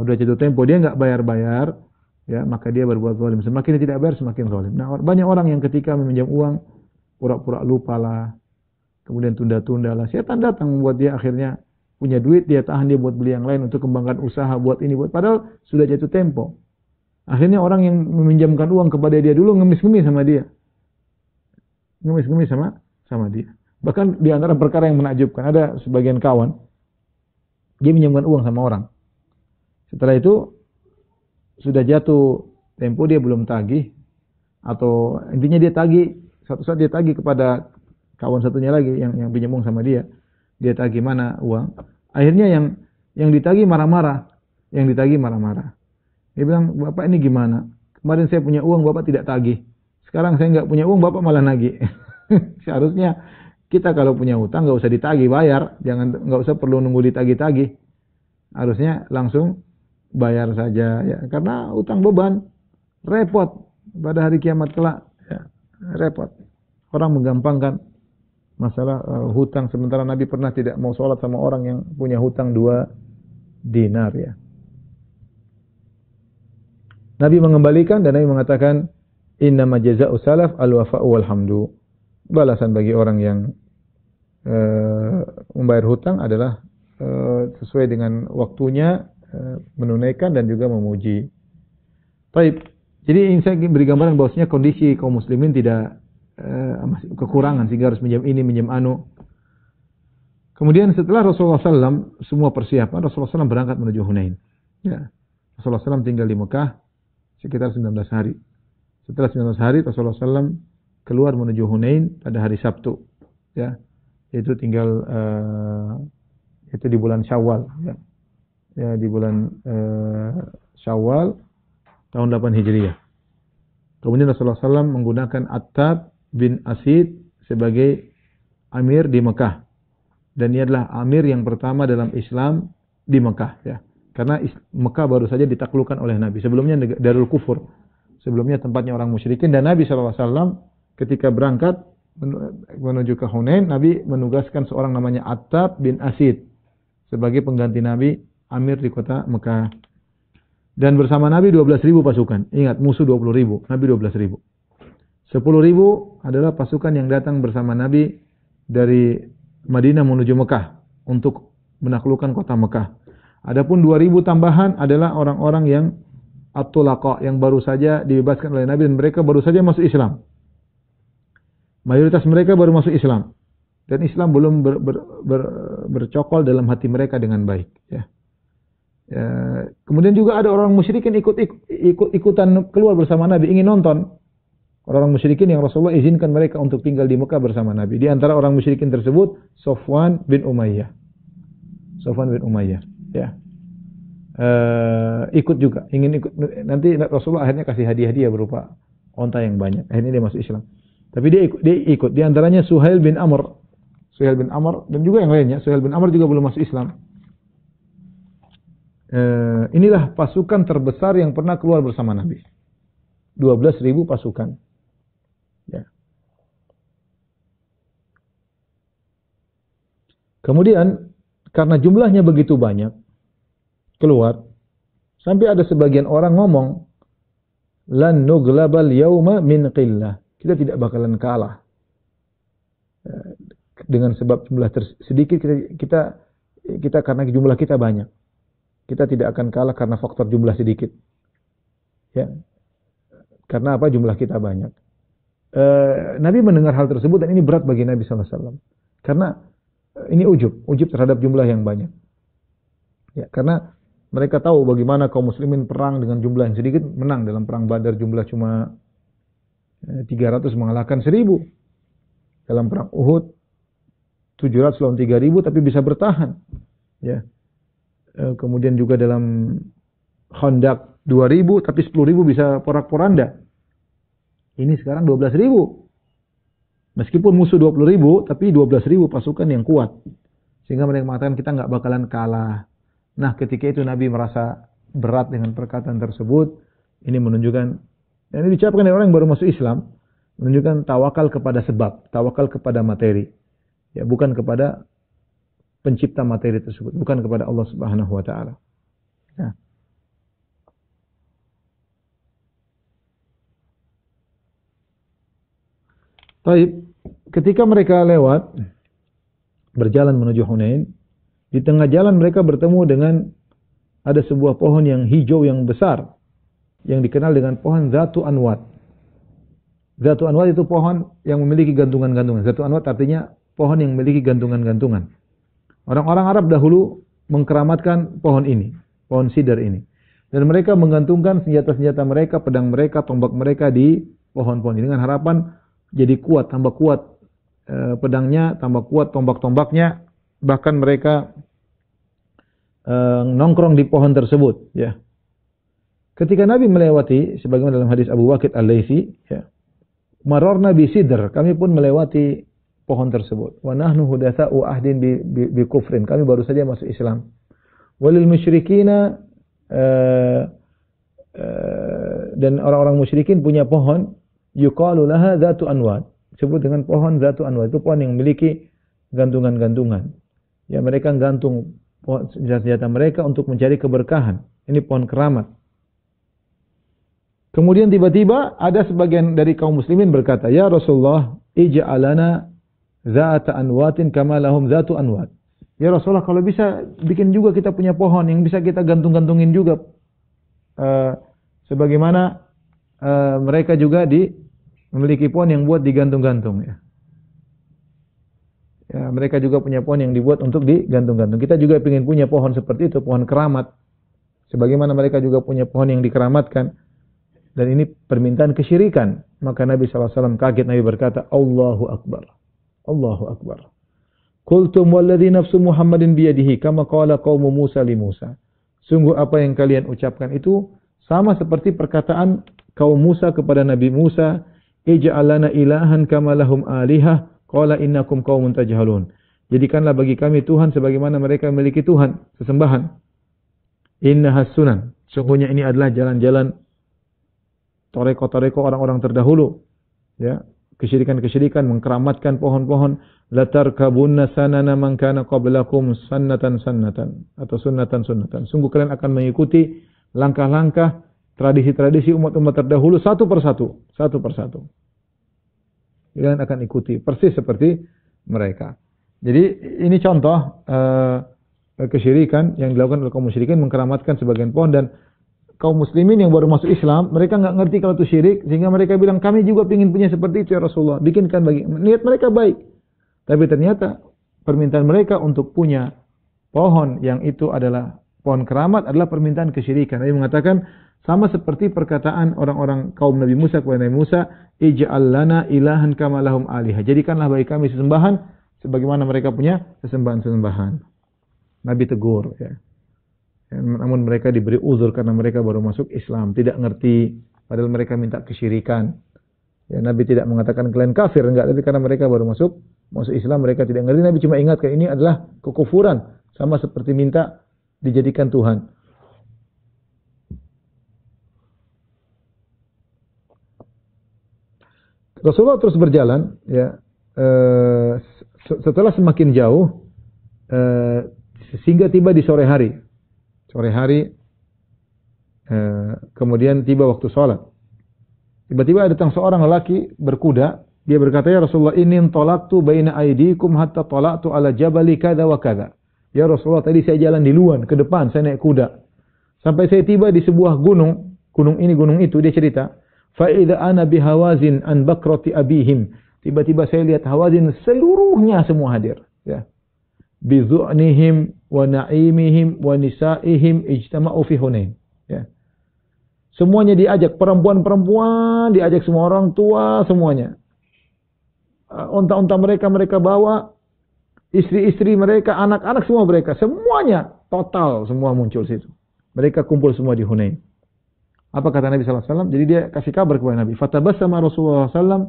udah jatuh tempo dia enggak bayar-bayar, ya, maka dia berbuat zalim. Semakin dia tidak bayar semakin zalim. Nah, banyak orang yang ketika meminjam uang pura-pura lupa lah, kemudian tunda-tunda lah. Setan datang membuat dia akhirnya punya duit, dia tahan, dia buat beli yang lain untuk kembangkan usaha, buat ini, buat, padahal sudah jatuh tempo. Akhirnya orang yang meminjamkan uang kepada dia dulu ngemis-ngemis sama dia. Ngemis-ngemis sama dia. Bahkan di antara perkara yang menakjubkan, ada sebagian kawan, dia minjamkan uang sama orang. Setelah itu, sudah jatuh tempo, dia belum tagih, atau intinya dia tagih, satu saat dia tagih kepada kawan satunya lagi yang pinjam uang sama dia. Dia tagih mana uang. Akhirnya yang ditagih marah-marah. Dia bilang, "Bapak ini gimana? Kemarin saya punya uang, Bapak tidak tagih. Sekarang saya nggak punya uang, Bapak malah nagih." Seharusnya kita kalau punya utang nggak usah ditagih, bayar. Nggak usah perlu nunggu ditagih-tagih. Harusnya langsung bayar saja ya. Karena utang beban, repot pada hari kiamat kelak ya. Repot. Orang menggampangkan masalah hutang, sementara Nabi pernah tidak mau sholat sama orang yang punya hutang 2 dinar ya. Nabi mengembalikan dan Nabi mengatakan innama jazaa'u salaf al-wafa'u wal hamdu. Balasan bagi orang yang membayar hutang adalah sesuai dengan waktunya, menunaikan dan juga memuji. Baik. Jadi saya beri gambaran bahwasanya kondisi kaum muslimin tidak masih kekurangan sehingga harus minjam anu. Kemudian setelah Rasulullah SAW semua persiapan, Rasulullah SAW berangkat menuju Hunain. Ya. Rasulullah SAW tinggal di Mekah sekitar 19 hari. Setelah 19 hari Rasulullah SAW keluar menuju Hunain pada hari Sabtu. Ya. Itu tinggal itu di bulan Syawal. Ya, ya di bulan Syawal tahun 8 Hijriah. Kemudian Rasulullah SAW menggunakan Attab bin Asid sebagai amir di Mekah. Dan ia adalah amir yang pertama dalam Islam di Mekah. Ya. Karena Mekah baru saja ditaklukkan oleh Nabi. Sebelumnya Darul Kufur. Sebelumnya tempatnya orang musyrikin. Dan Nabi SAW ketika berangkat menuju ke Hunain, Nabi menugaskan seorang namanya Attab bin Asid sebagai pengganti Nabi, amir di kota Mekah. Dan bersama Nabi 12.000 pasukan. Ingat, musuh 20.000, Nabi 12.000. 10.000 adalah pasukan yang datang bersama Nabi dari Madinah menuju Mekah untuk menaklukkan kota Mekah. Adapun 2.000 tambahan adalah orang-orang yang at-tulaqa, yang baru saja dibebaskan oleh Nabi dan mereka baru saja masuk Islam. Mayoritas mereka baru masuk Islam dan Islam belum bercokol dalam hati mereka dengan baik. Ya. Ya. Kemudian juga ada orang musyrikin ikutan keluar bersama Nabi, ingin nonton. Orang musyrikin yang Rasulullah izinkan mereka untuk tinggal di Mekah bersama Nabi. Di antara orang musyrikin tersebut Safwan bin Umayyah. Ya. Ikut juga, ingin ikut. Nanti Rasulullah akhirnya kasih hadiah berupa onta yang banyak. Akhirnya dia masuk Islam. Tapi dia ikut. Di antaranya Suhail bin Amr dan juga yang lainnya. Suhail bin Amr juga belum masuk Islam. Inilah pasukan terbesar yang pernah keluar bersama Nabi. 12.000 pasukan. Ya. Kemudian karena jumlahnya begitu banyak keluar, sampai ada sebagian orang ngomong, lan nuglabal yauma min qillah. Kita tidak bakalan kalah. Dengan sebab jumlah sedikit, kita karena jumlah kita banyak. Kita tidak akan kalah karena faktor jumlah sedikit. Ya. Karena apa? Jumlah kita banyak. Nabi mendengar hal tersebut dan ini berat bagi Nabi SAW. Karena ini ujub terhadap jumlah yang banyak. Ya, karena mereka tahu bagaimana kaum muslimin perang dengan jumlah yang sedikit, menang dalam perang Badar jumlah cuma 300 mengalahkan 1.000. Dalam perang Uhud 700 lawan 3.000 tapi bisa bertahan. Ya. Kemudian juga dalam Khandaq 2.000 tapi 10.000 bisa porak-poranda. Ini sekarang 12.000. Meskipun musuh 20.000, tapi 12.000 pasukan yang kuat. Sehingga mereka mengatakan kita nggak bakalan kalah. Nah, ketika itu Nabi merasa berat dengan perkataan tersebut. Ini menunjukkan, dan ini diucapkan oleh orang yang baru masuk Islam, menunjukkan tawakal kepada sebab, tawakal kepada materi. Ya, bukan kepada pencipta materi tersebut, bukan kepada Allah Subhanahu wa taala. Ya. Baik, ketika mereka lewat berjalan menuju Hunain, di tengah jalan mereka bertemu dengan ada sebuah pohon yang hijau yang besar yang dikenal dengan pohon Zatu Anwat. Zatu Anwat itu pohon yang memiliki gantungan-gantungan. Zatu Anwat artinya pohon yang memiliki gantungan-gantungan. Orang-orang Arab dahulu mengkeramatkan pohon ini, pohon sidar ini. Dan mereka menggantungkan senjata-senjata mereka, pedang mereka, tombak mereka di pohon-pohon ini dengan harapan jadi kuat, tambah kuat pedangnya, tambah kuat tombak-tombaknya. Bahkan mereka nongkrong di pohon tersebut, ya. Ketika Nabi melewati, sebagaimana dalam hadis Abu Waqid Al-Laitsi, ya, marorna bi sidr, kami pun melewati pohon tersebut. Wa nahnu hudatsa'u ahdin bi kufrin, kami baru saja masuk Islam. Walil musyrikina, dan orang-orang musyrikin punya pohon, yuqalu laha Zatu Anwat, disebut dengan pohon Zatu Anwat. Itu pohon yang memiliki gantungan-gantungan. Ya, mereka gantung senjata-senjata mereka untuk mencari keberkahan. Ini pohon keramat. Kemudian tiba-tiba ada sebagian dari kaum muslimin berkata, "Ya Rasulullah, ij'alana zata anwatin kama lahum zatu anwat." Ya Rasulullah, kalau bisa bikin juga kita punya pohon yang bisa kita gantung-gantungin juga. Sebagaimana mereka juga memiliki pohon yang buat digantung-gantung, ya. Ya, mereka juga punya pohon yang dibuat untuk digantung-gantung. Kita juga ingin punya pohon seperti itu, pohon keramat. Sebagaimana mereka juga punya pohon yang dikeramatkan. Dan ini permintaan kesyirikan. Maka Nabi SAW kaget, Nabi berkata, Allahu Akbar. Allahu Akbar. Qultum walladhi nafsu Muhammadin biyadihi kama qala qaumu Musa li Musa. Sungguh apa yang kalian ucapkan itu sama seperti perkataan kaum Musa kepada Nabi Musa, ij'al lana ilahan kama lahum alihah qala innakum qaumun tajhalun. Jadikanlah bagi kami Tuhan sebagaimana mereka memiliki Tuhan, sesembahan. Innahas sunan. Sungguhnya ini adalah jalan-jalan toreko-toreko orang-orang terdahulu, ya, kesyirikan-kesyirikan, mengkeramatkan pohon-pohon. Latarkabunna sanana man kana qablakum sunnatan atau sunnatan. Sungguh kalian akan mengikuti langkah-langkah tradisi-tradisi umat-umat terdahulu satu persatu. Kalian akan ikuti persis seperti mereka. Jadi ini contoh kesyirikan yang dilakukan oleh kaum musyrikin, mengkeramatkan sebagian pohon. Dan kaum muslimin yang baru masuk Islam, mereka nggak ngerti kalau itu syirik, sehingga mereka bilang, kami juga ingin punya seperti itu ya Rasulullah, bikinkan bagi. Niat mereka baik, tapi ternyata permintaan mereka untuk punya pohon yang itu adalah pohon keramat adalah permintaan kesyirikan. Nabi mengatakan sama seperti perkataan orang-orang kaum Nabi Musa kepada Nabi Musa, ij'al lana ilahan kama lahum alihah. Jadikanlah bagi kami sesembahan sebagaimana mereka punya sesembahan-sesembahan. Nabi tegur, ya. Namun mereka diberi uzur karena mereka baru masuk Islam, tidak ngerti, padahal mereka minta kesyirikan. Ya, Nabi tidak mengatakan kalian kafir, enggak, tapi karena mereka baru masuk Islam, mereka tidak ngerti. Nabi cuma ingatkan ini adalah kekufuran, sama seperti minta dijadikan Tuhan. Rasulullah terus berjalan, ya, setelah semakin jauh, sehingga tiba di sore hari. Kemudian tiba waktu sholat. Tiba-tiba datang seorang lelaki berkuda. Dia berkata, ya Rasulullah, inni tolaktu baina aidikum hatta tolaktu ala jabali kada wa kada. Ya Rasulullah, tadi saya jalan di luar, ke depan, saya naik kuda. Sampai saya tiba di sebuah gunung. Gunung ini, gunung itu, dia cerita. Fa'idha ana bihawazin an bakrati abihim. Tiba-tiba saya lihat Hawazin seluruhnya semua hadir. Ya. Bizu'nihim wa na'imihim wa nisa'ihim ijtama'u fi Hunain, ya. Semuanya diajak, perempuan-perempuan diajak, semua orang tua semuanya. Unta-unta mereka bawa, istri-istri mereka, anak-anak semua mereka, semuanya total semua muncul situ. Mereka kumpul semua di Hunain. Apa kata Nabi sallallahu alaihi wasallam? Jadi dia kasih kabar kepada Nabi. Fatabassama Rasulullah sallallahu alaihi wasallam.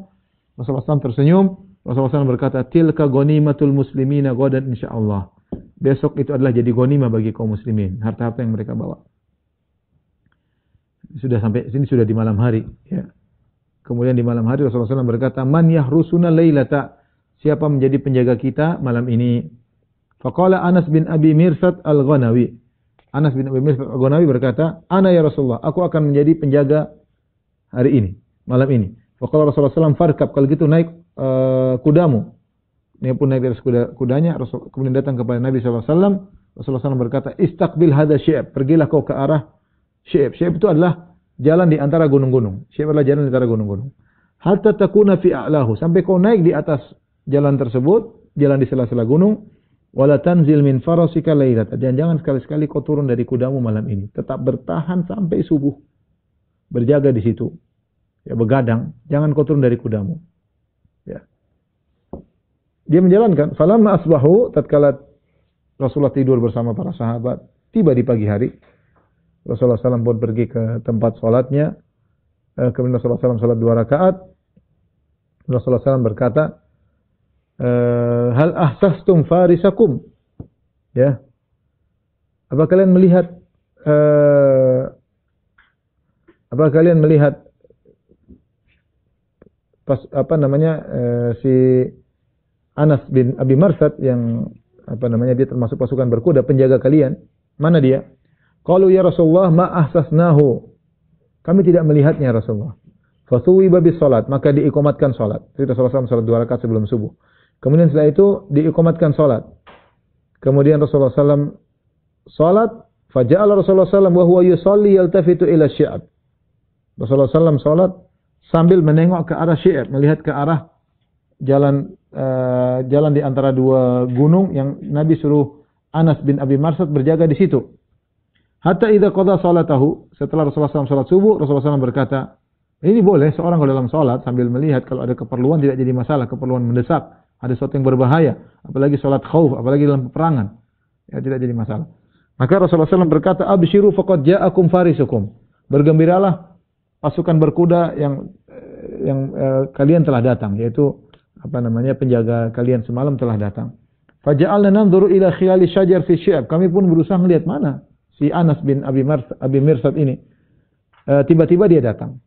Rasulullah SAW tersenyum. Rasulullah SAW berkata, tilka gonimatul muslimina ghadan insyaallah. Besok itu adalah jadi ghanimah bagi kaum muslimin, harta-harta yang mereka bawa. Sudah sampai sini sudah di malam hari, ya. Kemudian di malam hari Rasulullah SAW berkata, man yahrusuna lailata, siapa menjadi penjaga kita malam ini? Faqala Anas bin Abi Mirsad al-Ghanawi. Anas bin Abi Mirsad al-Ghanawi berkata, ana ya Rasulullah, aku akan menjadi penjaga hari ini, malam ini. Faqala Rasulullah SAW, farkab, kalau gitu naik kudamu. Dia pun naik di atas kudanya, kemudian datang kepada Nabi SAW. Rasulullah SAW berkata, istaqbil hadha syi'ab, pergilah kau ke arah syi'ab. Syi'ab itu adalah jalan di antara gunung-gunung. Syi'ab adalah jalan di antara gunung-gunung. Hatta takuna fi a'lahu, sampai kau naik di atas jalan tersebut, jalan di sela-sela gunung. Wala tanzil min farasika lailata, dan jangan sekali-sekali kau turun dari kudamu malam ini. Tetap bertahan sampai subuh. Berjaga di situ. Ya, begadang, jangan kau turun dari kudamu. Ya. Dia menjalankan. Falamma asbahu, tatkala Rasulullah tidur bersama para sahabat, tiba di pagi hari, Rasulullah SAW pun pergi ke tempat sholatnya. Kemudian Rasulullah SAW sholat 2 rakaat. Rasulullah SAW berkata, hal ahsastum farisakum? Ya. Apa kalian melihat si Anas bin Abi Marsad yang dia termasuk pasukan berkuda, penjaga kalian, mana dia? Qalu ya Rasulullah ma ahsasnahu, kami tidak melihatnya Rasulullah. Fasuwiba bis salat, maka diikomatkan salat. Jadi Rasulullah SAW salat 2 rakaat sebelum subuh. Kemudian setelah itu diikomatkan salat. Kemudian Rasulullah SAW salat, faja'ala Rasulullah SAW wa huwa yusalli yaltafitu ila syi'ab. Rasulullah SAW salat sambil menengok ke arah syi'ab, melihat ke arah jalan di antara 2 gunung yang Nabi suruh Anas bin Abi Marsad berjaga di situ. Hatta idza qada salatahu, setelah Rasulullah SAW salat subuh, Rasulullah SAW berkata, ini boleh seorang kalau dalam salat sambil melihat, kalau ada keperluan tidak jadi masalah, keperluan mendesak, ada sesuatu yang berbahaya, apalagi salat khauf, apalagi dalam peperangan, ya tidak jadi masalah. Maka Rasulullah SAW berkata, abshiru faqad ja'akum farisukum, bergembiralah pasukan berkuda yang kalian telah datang, yaitu penjaga kalian semalam telah datang. Faja'alna nanzuru ila khilali syajar fi syi'ab, kami pun berusaha melihat mana si Anas bin Abi Mirsad ini. Tiba-tiba dia datang.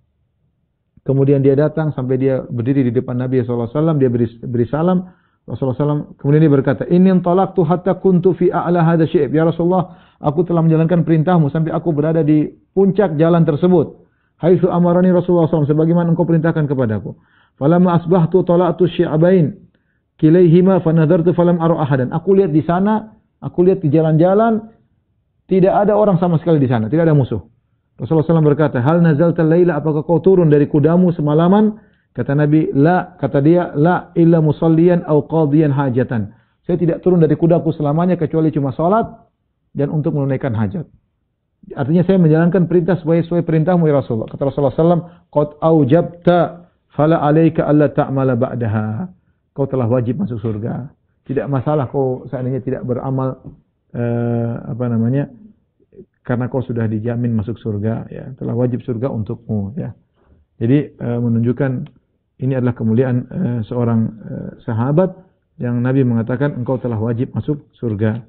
Kemudian dia datang sampai dia berdiri di depan Nabi SAW, dia beri salam. Rasulullah SAW kemudian dia berkata, inni intalaqtu hatta kuntu fi a'la hadha syi'ab. Ya Rasulullah, aku telah menjalankan perintahmu sampai aku berada di puncak jalan tersebut. Haitsu amarani Rasulullah SAW, sebagaimana engkau perintahkan kepadaku. Falamma asbahtu tala'tu syi'abain kilaihima fanadhartu falam ara ahadan. Aku lihat di sana, aku lihat di jalan-jalan, tidak ada orang sama sekali di sana, tidak ada musuh. Rasulullah SAW berkata, hal nazalta laila, apakah kau turun dari kudamu semalaman? Kata Nabi, la, kata dia, la illa musalliyan au qadiyan hajatan. Saya tidak turun dari kudaku selamanya kecuali cuma salat dan untuk menunaikan hajat. Artinya saya menjalankan perintah sesuai perintahmu ya Rasulullah. Kata Rasulullah SAW, qad aujabta fala alaika alla ta'mala ba'daha. Kau telah wajib masuk surga. Tidak masalah kau seandainya tidak beramal karena kau sudah dijamin masuk surga, ya, telah wajib surga untukmu, ya. Jadi menunjukkan ini adalah kemuliaan seorang sahabat yang Nabi mengatakan engkau telah wajib masuk surga.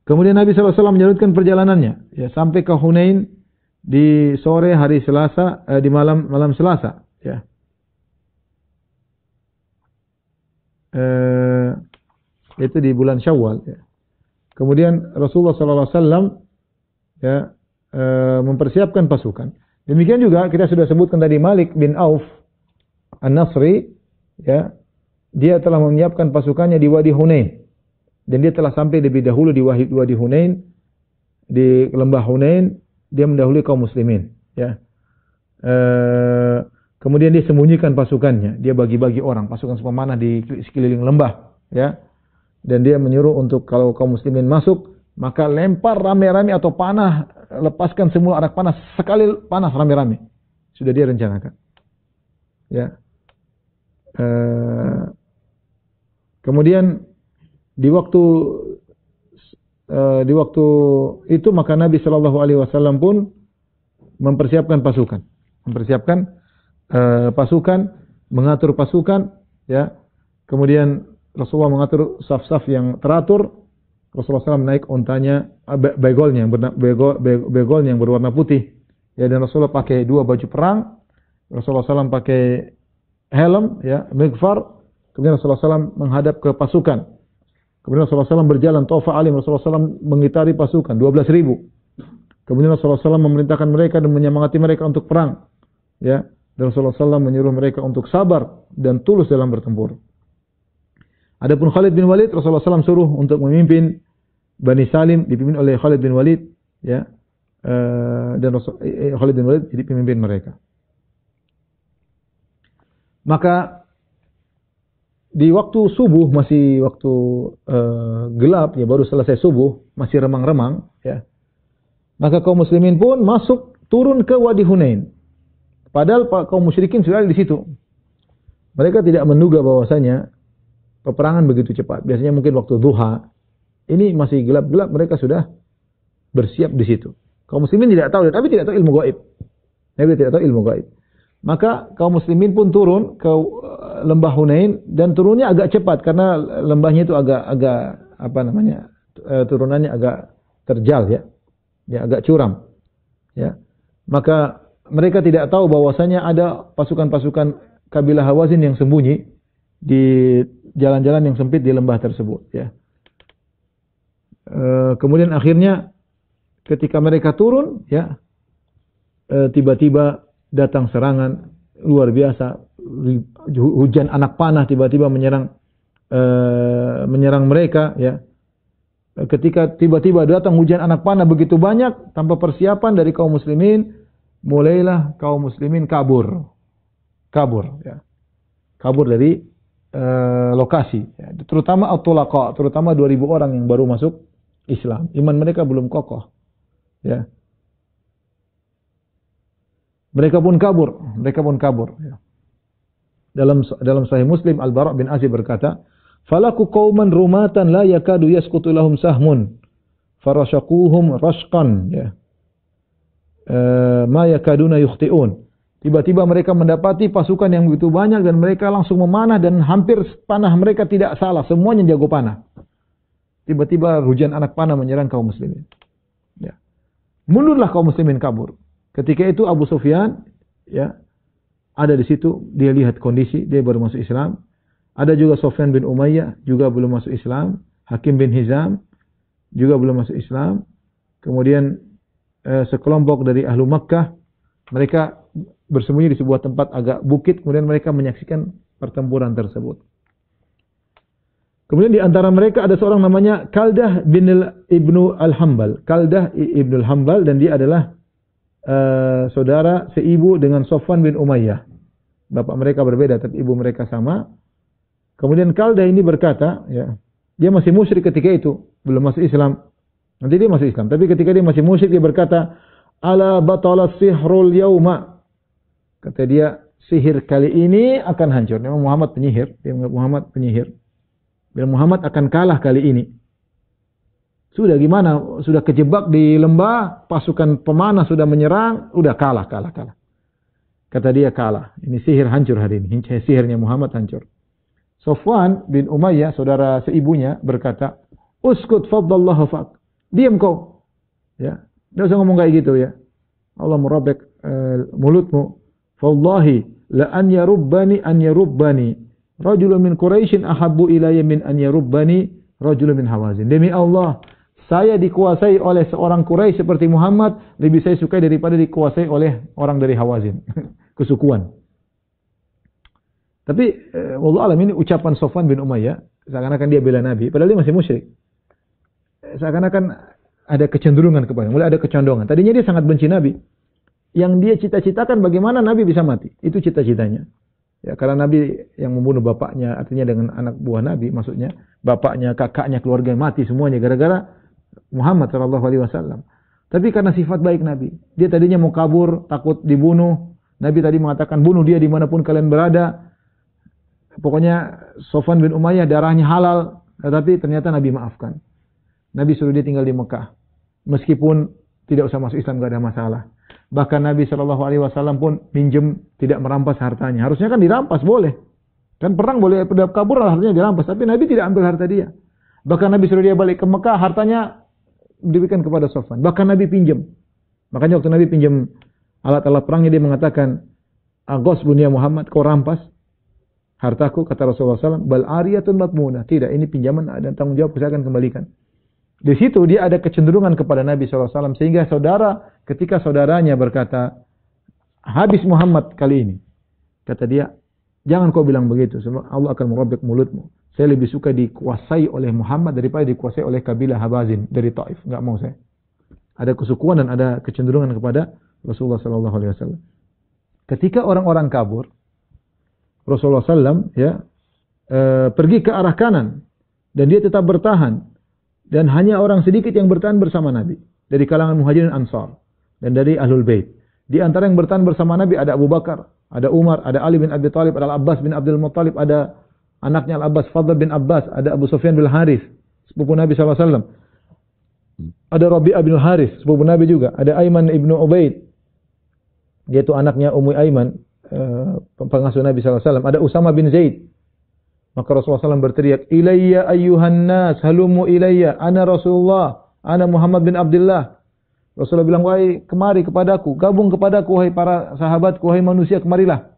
Kemudian Nabi SAW melanjutkan perjalanannya, ya, sampai ke Hunain di sore hari Selasa, di malam Selasa, ya. Itu di bulan Syawal, ya. Kemudian Rasulullah SAW ya, mempersiapkan pasukan. Demikian juga kita sudah sebutkan tadi Malik bin Auf An-Nasri, ya, dia telah menyiapkan pasukannya di Wadi Hunain. Dan dia telah sampai lebih dahulu di Wadi Hunain, di lembah Hunain, dia mendahului kaum muslimin. Ya. Kemudian dia sembunyikan pasukannya, dia bagi-bagi orang, pasukan pemanah di sekeliling lembah, ya. Dan dia menyuruh untuk kalau kaum muslimin masuk, maka lempar rame-rame atau panah, lepaskan semua arak panah, sekali panas rame-rame. Sudah dia rencanakan. Ya. Kemudian di waktu itu maka Nabi Shallallahu Alaihi Wasallam pun mempersiapkan pasukan, mengatur pasukan ya. Kemudian Rasulullah mengatur saf-saf yang teratur. Rasulullah SAW naik ontanya, begolnya yang berwarna putih. Ya, dan Rasulullah pakai 2 baju perang. Rasulullah SAW pakai helm, ya, mighfar. Kemudian Rasulullah SAW menghadap ke pasukan. Kemudian Rasulullah SAW berjalan Tawaf Alim. Rasulullah SAW mengitari pasukan 12.000. Kemudian Rasulullah SAW memerintahkan mereka dan menyemangati mereka untuk perang. Ya, dan Rasulullah SAW menyuruh mereka untuk sabar dan tulus dalam bertempur. Adapun Khalid bin Walid, Rasulullah SAW suruh untuk memimpin Bani Salim, dipimpin oleh Khalid bin Walid, ya, dan Khalid bin Walid jadi pemimpin mereka. Maka di waktu subuh, masih waktu gelap, ya baru selesai subuh, masih remang-remang, ya. Maka kaum muslimin pun turun ke Wadi Hunain. Padahal kaum musyrikin sudah ada di situ. Mereka tidak menduga bahwasanya peperangan begitu cepat. Biasanya mungkin waktu duha. Ini masih gelap-gelap, mereka sudah bersiap di situ. Kaum muslimin tidak tahu, tapi tidak tahu ilmu gaib. Nabi tidak tahu ilmu gaib. Maka kaum muslimin pun turun ke lembah Hunain, dan turunnya agak cepat karena lembahnya itu agak apa namanya? Turunannya agak terjal, ya. Ya, agak curam. Ya. Maka mereka tidak tahu bahwasanya ada pasukan-pasukan kabilah Hawazin yang sembunyi di jalan-jalan yang sempit di lembah tersebut, ya. Kemudian akhirnya ketika mereka turun, ya, tiba-tiba datang serangan luar biasa, hujan anak panah tiba-tiba menyerang mereka, ya. Ketika tiba-tiba datang hujan anak panah begitu banyak tanpa persiapan dari kaum muslimin, mulailah kaum muslimin kabur, ya. Kabur dari lokasi, ya. Terutama at-tulaqa, terutama 2.000 orang yang baru masuk Islam. Iman mereka belum kokoh, ya. Mereka pun kabur, ya. Dalam Sahih Muslim, Al-Bara' bin Azib berkata, "Falaku qauman rumatan la yakadu yasqutu lahum sahmun, farashaquhum rashqan, ya. Ma yakaduna yukhti'un." Tiba-tiba mereka mendapati pasukan yang begitu banyak dan mereka langsung memanah dan hampir panah mereka tidak salah, semuanya jago panah. Tiba-tiba hujan anak panah menyerang kaum muslimin. Ya. Mundurlah kaum muslimin, kabur. Ketika itu Abu Sufyan, ya, ada di situ, dia lihat kondisi, dia baru masuk Islam. Ada juga Sufyan bin Umayyah, juga belum masuk Islam. Hakim bin Hizam, juga belum masuk Islam. Kemudian sekelompok dari Ahlu Makkah, mereka bersembunyi di sebuah tempat agak bukit, kemudian mereka menyaksikan pertempuran tersebut. Kemudian di antara mereka ada seorang namanya Kaldah bin Ibnu Al-Hambal. Kaldah Ibnu Al-Hambal, dan dia adalah saudara seibu dengan Sofwan bin Umayyah. Bapak mereka berbeda, tapi ibu mereka sama. Kemudian Kaldah ini berkata, ya, dia masih musyrik ketika itu, belum masuk Islam. Nanti dia masuk Islam, tapi ketika dia masih musyrik, dia berkata, "Ala batala sihrul yauma." Kata dia, sihir kali ini akan hancur. Memang Muhammad penyihir, dia Muhammad penyihir. Dan Muhammad akan kalah kali ini. Sudah gimana? Sudah kejebak di lembah, pasukan pemanah sudah menyerang, udah kalah. Kata dia, kalah. Ini sihir hancur hari ini. Sihirnya Muhammad hancur. Sofwan bin Umayyah, saudara seibunya, berkata, "Uskut faddallahu fak." Diam kau. Ya, enggak usah ngomong kayak gitu, ya. Allah merobek mulutmu. Fallahi la an yarubbani rajulun min Quraisyin ahabbu ilayya min an yarubbani rajulun min Hawazin. Demi Allah, saya dikuasai oleh seorang Quraisy seperti Muhammad lebih saya sukai daripada dikuasai oleh orang dari Hawazin. Kesukuan. Tapi wallahu alam, ini ucapan Sofwan bin Umayyah, seakan-akan dia bela Nabi, padahal dia masih musyrik. Seakan-akan ada kecenderungan kepada, mulai ada kecondongan. Tadinya dia sangat benci Nabi. Yang dia cita-citakan bagaimana Nabi bisa mati. Itu cita-citanya. Ya, karena Nabi yang membunuh bapaknya, artinya dengan anak buah Nabi, maksudnya bapaknya, kakaknya, keluarga mati semuanya gara-gara Muhammad SAW. Tapi karena sifat baik Nabi, dia tadinya mau kabur, takut dibunuh. Nabi tadi mengatakan, bunuh dia dimanapun kalian berada. Pokoknya Sofwan bin Umayyah darahnya halal, tetapi ternyata Nabi maafkan. Nabi suruh dia tinggal di Mekah. Meskipun tidak usah masuk Islam, tidak ada masalah. Bahkan Nabi SAW pun minjem, tidak merampas hartanya. Harusnya kan dirampas, boleh. Kan perang boleh kabur, hartanya dirampas, tapi Nabi tidak ambil harta dia. Bahkan Nabi suruh dia balik ke Mekah, hartanya diberikan kepada Safwan. Bahkan Nabi pinjam. Makanya waktu Nabi pinjam alat-alat perangnya, dia mengatakan, "Ghasbun ya Muhammad, kau rampas hartaku," kata Rasulullah SAW, "bal ariyatun matmunah." Tidak, ini pinjaman dan tanggung jawab, saya akan kembalikan. Di situ dia ada kecenderungan kepada Nabi SAW, sehingga ketika saudaranya berkata, "Habis Muhammad kali ini," kata dia, "Jangan kau bilang begitu, sebab Allah akan merobek mulutmu. Saya lebih suka dikuasai oleh Muhammad daripada dikuasai oleh kabilah Habazin dari Taif. Enggak mau saya." Ada kesukuan dan ada kecenderungan kepada Rasulullah SAW. Ketika orang-orang kabur, Rasulullah SAW pergi ke arah kanan dan dia tetap bertahan, dan hanya orang sedikit yang bertahan bersama Nabi dari kalangan Muhajirin Ansar dan dari Ahlul Bait. Di antara yang bertahan bersama Nabi ada Abu Bakar, ada Umar, ada Ali bin Abi Thalib, ada Al-Abbas bin Abdul Muttalib, ada anaknya Al-Abbas Fadl bin Abbas, ada Abu Sufyan bin Harith, sepupu Nabi SAW. Ada Rabi'ah bin Harith, sepupu Nabi juga. Ada Aiman ibnu Ubaid, yaitu anaknya Ummu Aiman, pengasuh Nabi SAW. Ada Usama bin Zaid. Maka Rasulullah SAW berteriak, "Ilayya ayyuhan nas, halumu ilayya, ana Rasulullah, ana Muhammad bin Abdullah." Rasulullah bilang, "Wahai, kemari kepadaku, gabung kepadaku, wahai para sahabatku, wahai manusia, kemarilah.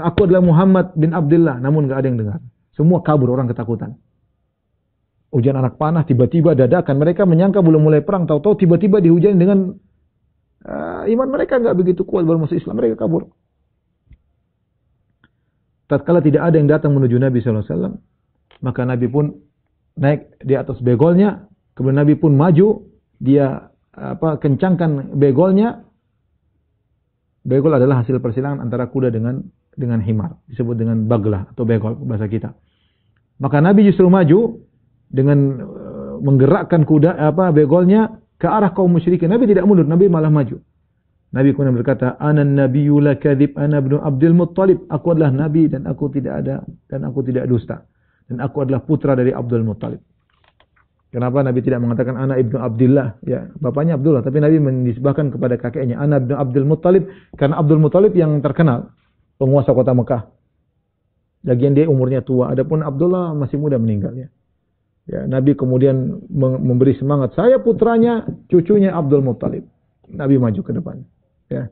Aku adalah Muhammad bin Abdullah." Namun enggak ada yang dengar. Semua kabur, orang ketakutan. Hujan anak panah, tiba-tiba dadakan. Mereka menyangka belum mulai perang, tahu-tahu tiba-tiba dihujani dengan iman mereka enggak begitu kuat baru masuk Islam, mereka kabur. Tatkala tidak ada yang datang menuju Nabi SAW, maka Nabi pun naik di atas begolnya, kemudian Nabi pun maju, dia kencangkan begolnya. Begol adalah hasil persilangan antara kuda dengan himar, disebut dengan baglah atau begol bahasa kita. Maka Nabi justru maju dengan menggerakkan begolnya ke arah kaum musyrikin. Nabi tidak mundur, Nabi malah maju. Nabi kemudian berkata, "Ana nabiyyu la kadzib, ana ibnu Abdul Muttalib." Aku adalah nabi dan aku tidak dusta. Dan aku adalah putra dari Abdul Muttalib. Kenapa Nabi tidak mengatakan ana ibnu Abdullah? Ya, bapaknya Abdullah, tapi Nabi menisbahkan kepada kakeknya ana ibnu Abdul Muttalib karena Abdul Muttalib yang terkenal penguasa kota Mekah. Lagian dia umurnya tua, adapun Abdullah masih muda meninggal ya. Ya, Nabi kemudian memberi semangat, "Saya putranya, cucunya Abdul Muttalib." Nabi maju ke depan. Ya.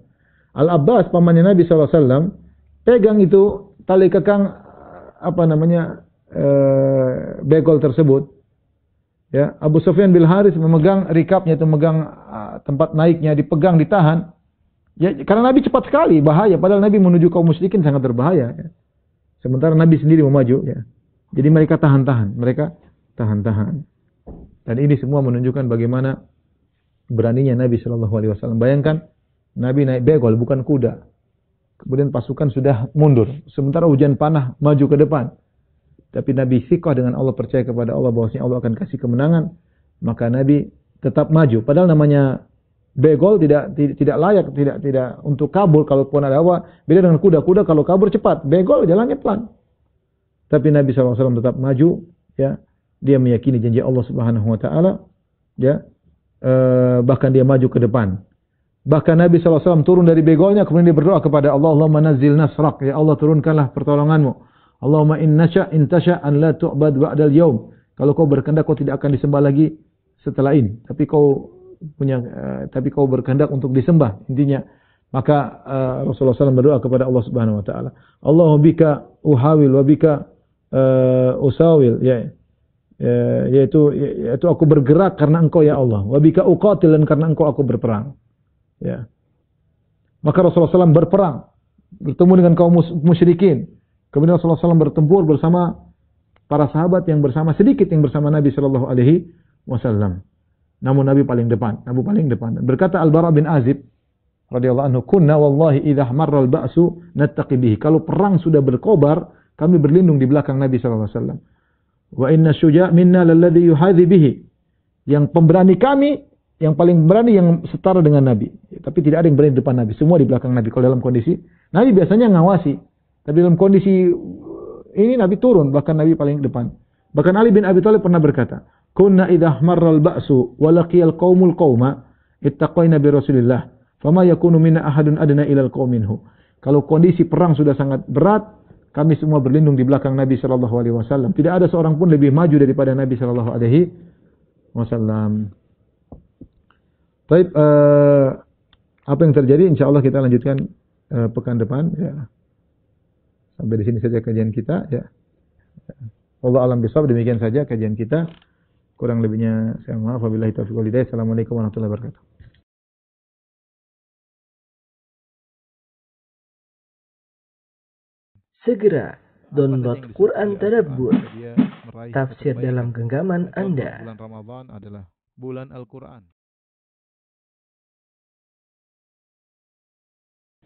Al-Abbas pamannya Nabi SAW pegang itu tali kekang begol tersebut. Ya, Abu Sufyan bin Harith memegang rikapnya, itu memegang tempat naiknya, dipegang, ditahan. Ya, karena Nabi cepat sekali, bahaya. Padahal Nabi menuju kaum musyrikin sangat berbahaya. Ya. Sementara Nabi sendiri mau maju. Ya. Jadi mereka tahan-tahan. Dan ini semua menunjukkan bagaimana beraninya Nabi SAW. Bayangkan Nabi naik begol, bukan kuda. Kemudian pasukan sudah mundur. Sementara hujan panah maju ke depan. Tapi Nabi thiqah dengan Allah, percaya kepada Allah bahwasanya Allah akan kasih kemenangan. Maka Nabi tetap maju. Padahal namanya begol tidak layak, tidak untuk kabur kalaupun ada apa. Beda dengan kuda. Kuda kalau kabur cepat, begol jalannya pelan. Tapi Nabi SAW tetap maju. Ya, dia meyakini janji Allah Subhanahu Wa Taala. Ya, bahkan dia maju ke depan. Bahkan Nabi SAW turun dari begolnya, kemudian dia berdoa kepada Allah, "Allahumma nazzil nasrak." Ya Allah, turunkanlah pertolonganmu. "Allahumma intasha an la tu'bad ba'dal yaum." Kalau kau berkehendak kau tidak akan disembah lagi setelah ini. Tapi kau berkehendak untuk disembah. Intinya, maka Rasulullah SAW berdoa kepada Allah Subhanahu Wa Taala, "Allahumma bika uhawil wa bika usawil." Yaitu aku bergerak karena Engkau ya Allah. Wa bika uqatil, dan karena Engkau aku berperang. Ya. Maka Rasulullah SAW berperang, bertemu dengan kaum musyrikin. Kemudian Rasulullah SAW bertempur bersama para sahabat yang sedikit yang bersama Nabi Shallallahu Alaihi Wasallam. Namun Nabi paling depan. Berkata Al-Bara bin Azib radhiyallahu anhu, "Kunna wallahi idza marra al-ba'su nattaqi bihi." Kalau perang sudah berkobar, kami berlindung di belakang Nabi Shallallahu Alaihi Wasallam. "Wa inna syuja' minna lalladhi yuhadhi bihi." Yang pemberani kami, yang paling berani yang setara dengan Nabi. Tapi tidak ada yang berani di depan Nabi. Semua di belakang Nabi. Kalau dalam kondisi, Nabi biasanya ngawasi. Tapi dalam kondisi ini Nabi turun. Bahkan Nabi paling depan. Bahkan Ali bin Abi Thalib pernah berkata, "Kunna idha marral ba'su wa laqiyal qawmul qawma ittaqayna bi Rasulillah. Fama yakunu minna ahadun adna ilal qawminhu." Kalau kondisi perang sudah sangat berat, kami semua berlindung di belakang Nabi sallallahu alaihi wasallam. Tidak ada seorang pun lebih maju daripada Nabi sallallahu alaihi wasallam. Baik, apa yang terjadi insyaallah kita lanjutkan pekan depan ya. Sampai di sini saja kajian kita ya. Wallahu a'lam bishawab, demikian saja kajian kita. Kurang lebihnya saya maaf. Wabillahi taufiq wal hidayah. Assalamualaikum warahmatullahi wabarakatuh. Segera download Quran Tadabbur, Dia meraih tafsir kebaikan. dalam genggaman Contoh, Anda. Bulan Ramadan adalah bulan Al-Quran.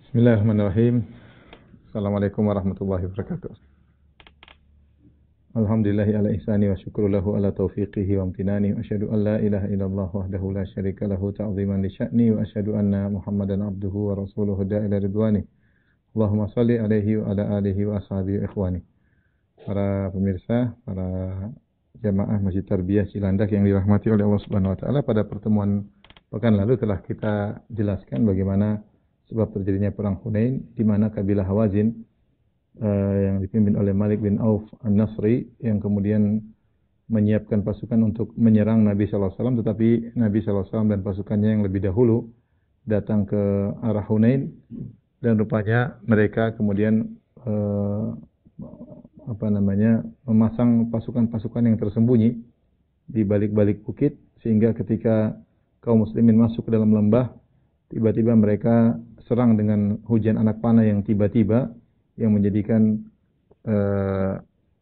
Bismillahirrahmanirrahim. Assalamualaikum warahmatullahi wabarakatuh. Alhamdulillahi ala ihsani wa syukru lahu ala taufiqihi wa amtinani wa asyhadu an la ilaha illallah wahdahu la syarika lahu ta'ziman li sya'ni wa asyhadu anna Muhammadan abduhu wa rasuluhu da'ila ridwani. Allahumma salli alaihi wa ala alihi wa ashabihi wa ikhwani. Para pemirsa, para jamaah Masjid Tarbiyah Cilandak yang dirahmati oleh Allah Subhanahu wa taala, pada pertemuan pekan lalu telah kita jelaskan bagaimana sebab terjadinya perang Hunain di mana kabilah Hawazin yang dipimpin oleh Malik bin Auf An-Nasri yang kemudian menyiapkan pasukan untuk menyerang Nabi sallallahu alaihi wasallam, tetapi Nabi sallallahu alaihi wasallam dan pasukannya yang lebih dahulu datang ke arah Hunain dan rupanya mereka kemudian memasang pasukan-pasukan yang tersembunyi di balik-balik bukit, sehingga ketika kaum muslimin masuk ke dalam lembah, tiba-tiba mereka serang dengan hujan anak panah yang tiba-tiba, yang menjadikan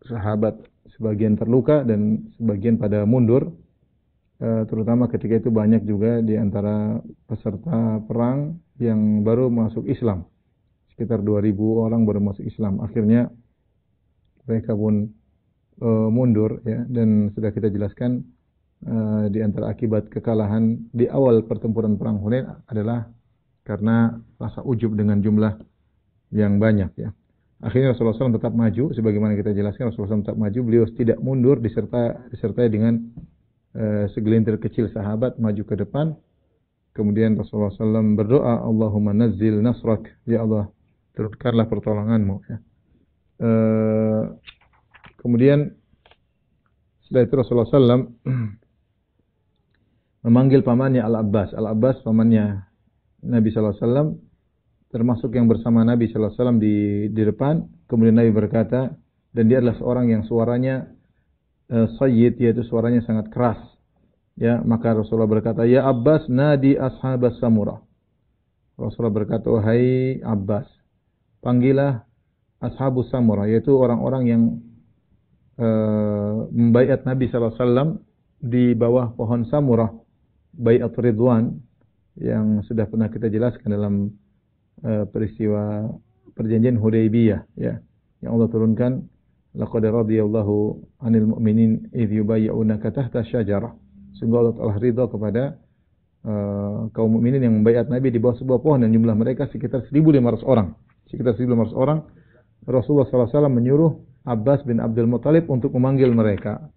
sahabat sebagian terluka dan sebagian pada mundur. Terutama ketika itu banyak juga di antara peserta perang yang baru masuk Islam. Sekitar 2.000 orang baru masuk Islam. Akhirnya mereka pun mundur ya, dan sudah kita jelaskan di antara akibat kekalahan di awal pertempuran perang Hunain adalah karena rasa ujub dengan jumlah yang banyak ya. Akhirnya Rasulullah SAW tetap maju, sebagaimana kita jelaskan Rasulullah SAW tetap maju, beliau tidak mundur, disertai dengan segelintir kecil sahabat maju ke depan. Kemudian Rasulullah SAW berdoa, Allahumma nazzil nasrak, ya Allah turunkanlah pertolonganmu ya. Kemudian setelah itu Rasulullah SAW memanggil pamannya Al-Abbas. Al-Abbas pamannya Nabi SAW, termasuk yang bersama Nabi SAW di depan. Kemudian Nabi berkata, dan dia adalah seorang yang suaranya sayyid, yaitu suaranya sangat keras. Ya, maka Rasulullah berkata, ya Abbas, nadi ashabas samurah. Rasulullah berkata, wahai Abbas, panggillah ashabus samurah, yaitu orang-orang yang membaiat Nabi SAW di bawah pohon samurah, baiat Ridwan, yang sudah pernah kita jelaskan dalam peristiwa perjanjian Hudaybiyah ya, yang Allah turunkan, laqad radiyallahu 'anil mu'minin idh yubayyi'unaka tahta syajarah. Sungguh Allah telah ridha kepada kaum mukminin yang membaiat Nabi di bawah sebuah pohon, dan jumlah mereka sekitar 1.500 orang. Sekitar 1.500 orang. Rasulullah SAW menyuruh Abbas bin Abdul Muttalib untuk memanggil mereka.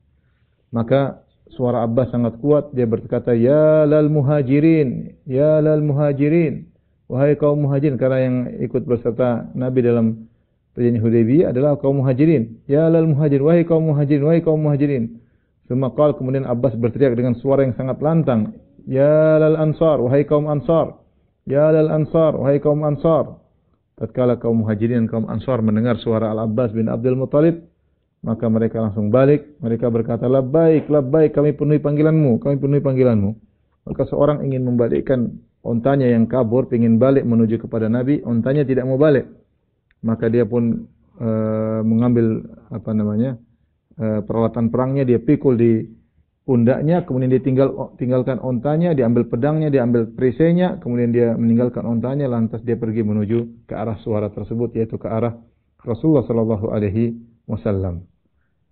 Maka suara Abbas sangat kuat, dia berkata, ya lal muhajirin, ya lal muhajirin, wahai kaum muhajirin, karena yang ikut berserta Nabi dalam perjanjian Hudaybiyah adalah kaum muhajirin. Ya lal muhajirin, wahai kaum muhajirin, wahai kaum muhajirin. Semaqal, kemudian Abbas berteriak dengan suara yang sangat lantang, ya lal ansar, wahai kaum ansar, ya lal ansar, wahai kaum ansar. Tatkala kaum muhajirin dan kaum ansar mendengar suara Al-Abbas bin Abdul Muttalib, maka mereka langsung balik. Mereka berkata, labbaik, labbaik, kami penuhi panggilanmu, kami penuhi panggilanmu. Maka seorang ingin membalikkan ontanya yang kabur, ingin balik menuju kepada Nabi, ontanya tidak mau balik. Maka dia pun mengambil peralatan perangnya, dia pikul di pundaknya, kemudian dia tinggalkan ontanya, dia ambil pedangnya, dia ambil perisainya, kemudian dia meninggalkan ontanya, lantas dia pergi menuju ke arah suara tersebut, yaitu ke arah Rasulullah sallallahu alaihi wasallam.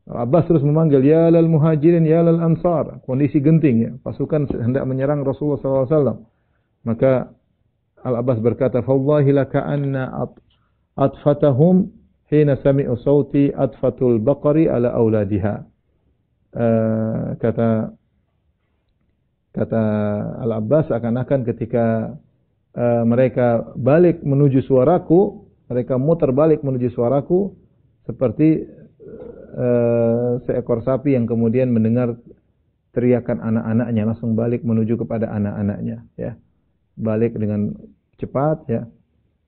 Abbas terus memanggil, ya lal muhajirin, ya lal ansar. Kondisi genting ya, pasukan hendak menyerang Rasulullah sallallahu alaihi wasallam. Maka Al-Abbas berkata, "Fawallahi laka'anna atfatahum hina sami'u sauti atfatul baqari ala auladiha." Kata Al-Abbas, akan-akan ketika mereka balik menuju suaraku, mereka muter balik menuju suaraku, seperti seekor sapi yang kemudian mendengar teriakan anak-anaknya langsung balik menuju kepada anak-anaknya, ya. Balik dengan cepat, ya.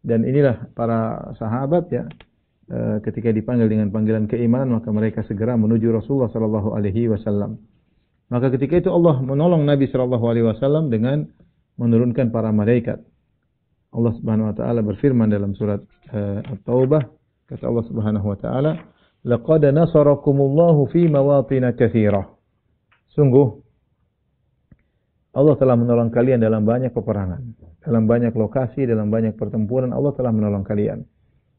Dan inilah para sahabat, ya. Ketika dipanggil dengan panggilan keimanan, maka mereka segera menuju Rasulullah sallallahu alaihi wasallam. Maka ketika itu Allah menolong Nabi sallallahu alaihi wasallam dengan menurunkan para malaikat. Allah Subhanahu wa taala berfirman dalam surat At-Taubah, kata Allah Subhanahu wa taala, "Laqad nasarakumullahu fi mawatin katsirah." Sungguh Allah telah menolong kalian dalam banyak peperangan, dalam banyak lokasi, dalam banyak pertempuran Allah telah menolong kalian.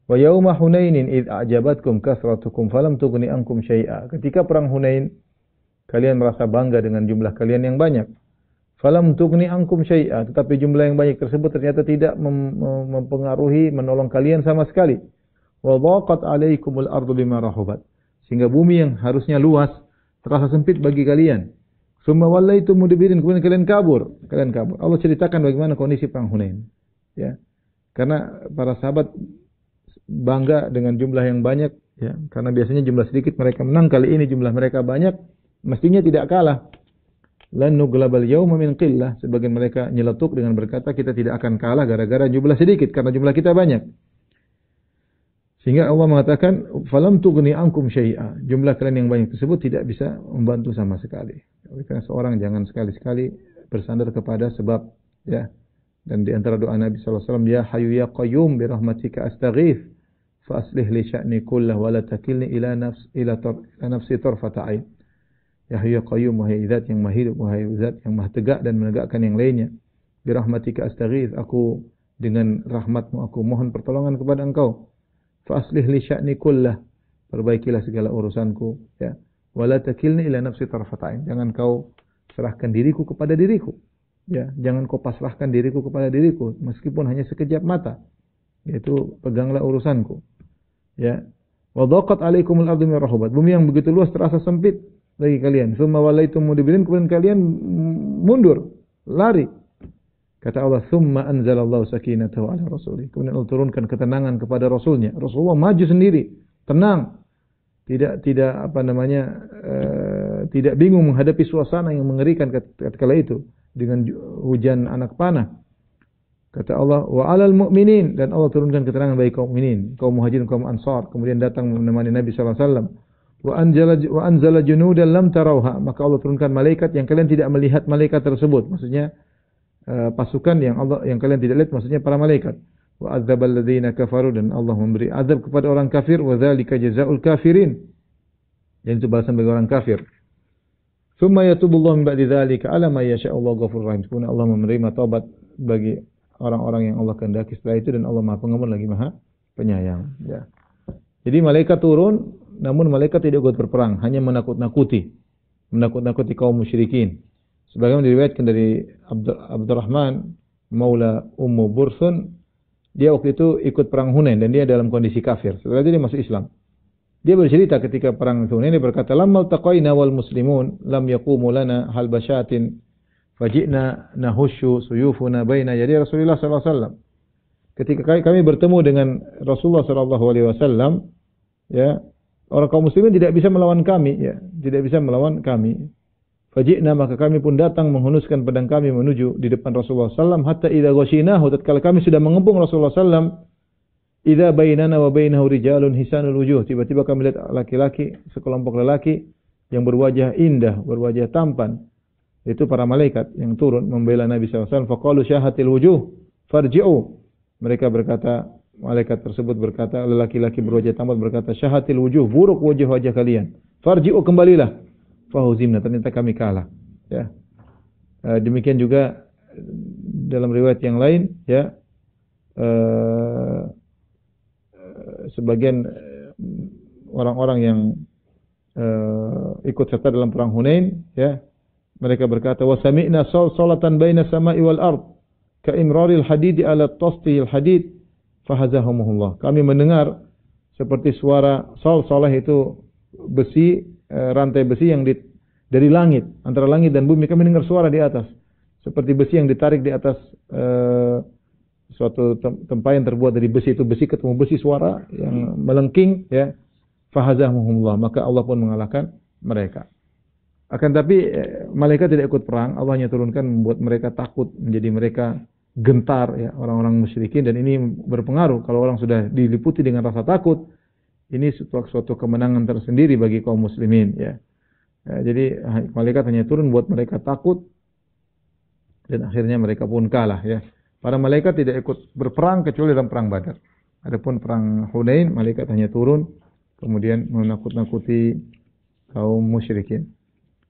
Wa yauma Hunainin id a'jabatkum kasratukum falam tughni ankum syai'a. Ketika perang Hunain, kalian merasa bangga dengan jumlah kalian yang banyak. Falam tughni ankum syai'a, tetapi jumlah yang banyak tersebut ternyata tidak mempengaruhi, menolong kalian sama sekali. Wa dhaqat 'alaikumul ardu bima rahubat. Sehingga bumi yang harusnya luas terasa sempit bagi kalian. Summa wallaitum mudbirin, kemudian kalian kabur. Allah ceritakan bagaimana kondisi perang Hunain. Ya. Karena para sahabat bangga dengan jumlah yang banyak, ya, karena biasanya jumlah sedikit mereka menang, kali ini jumlah mereka banyak, mestinya tidak kalah. Lan nuglabal yauma min qillah, sebagian mereka nyeletuk dengan berkata kita tidak akan kalah gara-gara jumlah sedikit karena jumlah kita banyak. Sehingga Allah mengatakan falam tughni ankum syai'a, jumlah kalian yang banyak tersebut tidak bisa membantu sama sekali. Karena seorang jangan sekali-sekali bersandar kepada sebab, ya. Dan di antara doa Nabi sallallahu alaihi wasallam, ya hayyu ya qayyum bi rahmatika astaghits fa aslih li sya'ni kullahu wa la takilni ila nafsi tarfata ain. Ya hayyu ya qayyum, wahai zat yang maha hidup, wahai zat yang maha tegak dan menegakkan yang lainnya. Bi rahmatika astaghits, aku dengan rahmatmu aku mohon pertolongan kepada engkau. Fa aslih li sya'ni kullahu, perbaikilah segala urusanku, ya. Wa la takilni ila nafsi tarfata ain, jangan kau serahkan diriku kepada diriku. Ya, jangan kau pasrahkan diriku kepada diriku meskipun hanya sekejap mata. Yaitu peganglah urusanku. Ya. Wa dhaqat 'alaikumul ardu min rahubat. Bumi yang begitu luas terasa sempit bagi kalian. Tsumma walaitum mudbirin, kemudian kalian mundur, lari. Kata Allah, "Tsumma anzalallahu sakinatahu 'ala rasulih." Kemudian Allah turunkan ketenangan kepada Rasulnya. Rasulullah maju sendiri, tenang. Tidak tidak bingung menghadapi suasana yang mengerikan ketika itu dengan hujan anak panah. Kata Allah, wa 'alal mu'minin, dan Allah turunkan keterangan bagi kaum mukminin, kaum muhajirin, kaum ansar, kemudian datang menemani Nabi sallallahu alaihi wasallam. Wa anzala junudan lam tarauha, maka Allah turunkan malaikat yang kalian tidak melihat malaikat tersebut. Maksudnya pasukan yang kalian tidak lihat, maksudnya para malaikat. Wa adzabal ladzina kafaru, dan Allah memberi azab kepada orang kafir, wa dzalika jazaa'ul kafirin. Dan itu balasan bagi orang kafir. Tsumma yatubullahu min ba'di dzalika 'ala may yasha'ullahu ghafurur rahim. Kemudian Allah menerima taubat bagi orang-orang yang Allah kehendaki setelah itu, dan Allah Maha Pengampun lagi Maha Penyayang, ya. Jadi malaikat turun, namun malaikat tidak ikut berperang, hanya menakut-nakuti kaum musyrikin. Sebagaimana diriwayatkan dari Abdurrahman Maula Ummu Bursun, dia waktu itu ikut perang Hunain dan dia dalam kondisi kafir. Setelah itu dia masuk Islam. Dia bercerita ketika perang Hunain, dia berkata, "Lamma taqaina wal muslimun lam yaqumu lana hal basyatin faji'na nahushu suyufuna baina yadi Rasulullah sallallahu alaihi wasallam." Ketika kami bertemu dengan Rasulullah sallallahu alaihi wasallam, ya, orang kaum muslimin tidak bisa melawan kami, ya, tidak bisa melawan kami. Faji'na, maka kami pun datang menghunuskan pedang kami menuju di depan Rasulullah sallallahu alaihi wasallam, hatta idza ghashinahu, tatkala kami sudah mengepung Rasulullah sallallahu alaihi wasallam, idza bainana wa bainahu rijalun hisanul wujuh, tiba-tiba kami lihat laki-laki, sekelompok lelaki yang berwajah indah, berwajah tampan. Itu para malaikat yang turun membela Nabi sallallahu alaihi wasallam. Faqalu syahatil wujuh farji'u. Mereka berkata, malaikat tersebut berkata, lelaki-laki berwajah tampan berkata, syahatil wujuh, buruk wajah-wajah kalian. Farji'u, kembalilah. Fahuzimna, ternyata kami kalah. Ya. Demikian juga dalam riwayat yang lain, ya, sebagian orang-orang yang ikut serta dalam perang Hunain, ya, mereka berkata, wa sami'na salatan baina sama'i wal ard ka imraril hadid ala tastihil hadid fahazahumullah. Kami mendengar seperti suara salah itu besi, rantai besi yang dari langit, antara langit dan bumi, kami dengar suara di atas seperti besi yang ditarik di atas suatu tempayan terbuat dari besi, itu besi ketemu besi, suara yang melengking, ya, fahazahumullah, maka Allah pun mengalahkan mereka. Akan tapi malaikat tidak ikut perang, Allah hanya turunkan membuat mereka takut, menjadi mereka gentar ya, orang-orang musyrikin, dan ini berpengaruh. Kalau orang sudah diliputi dengan rasa takut, ini suatu kemenangan tersendiri bagi kaum muslimin ya. Jadi malaikat hanya turun buat mereka takut, dan akhirnya mereka pun kalah ya. Para malaikat tidak ikut berperang kecuali dalam perang Badar. Adapun perang Hunain, malaikat hanya turun kemudian menakut-nakuti kaum musyrikin.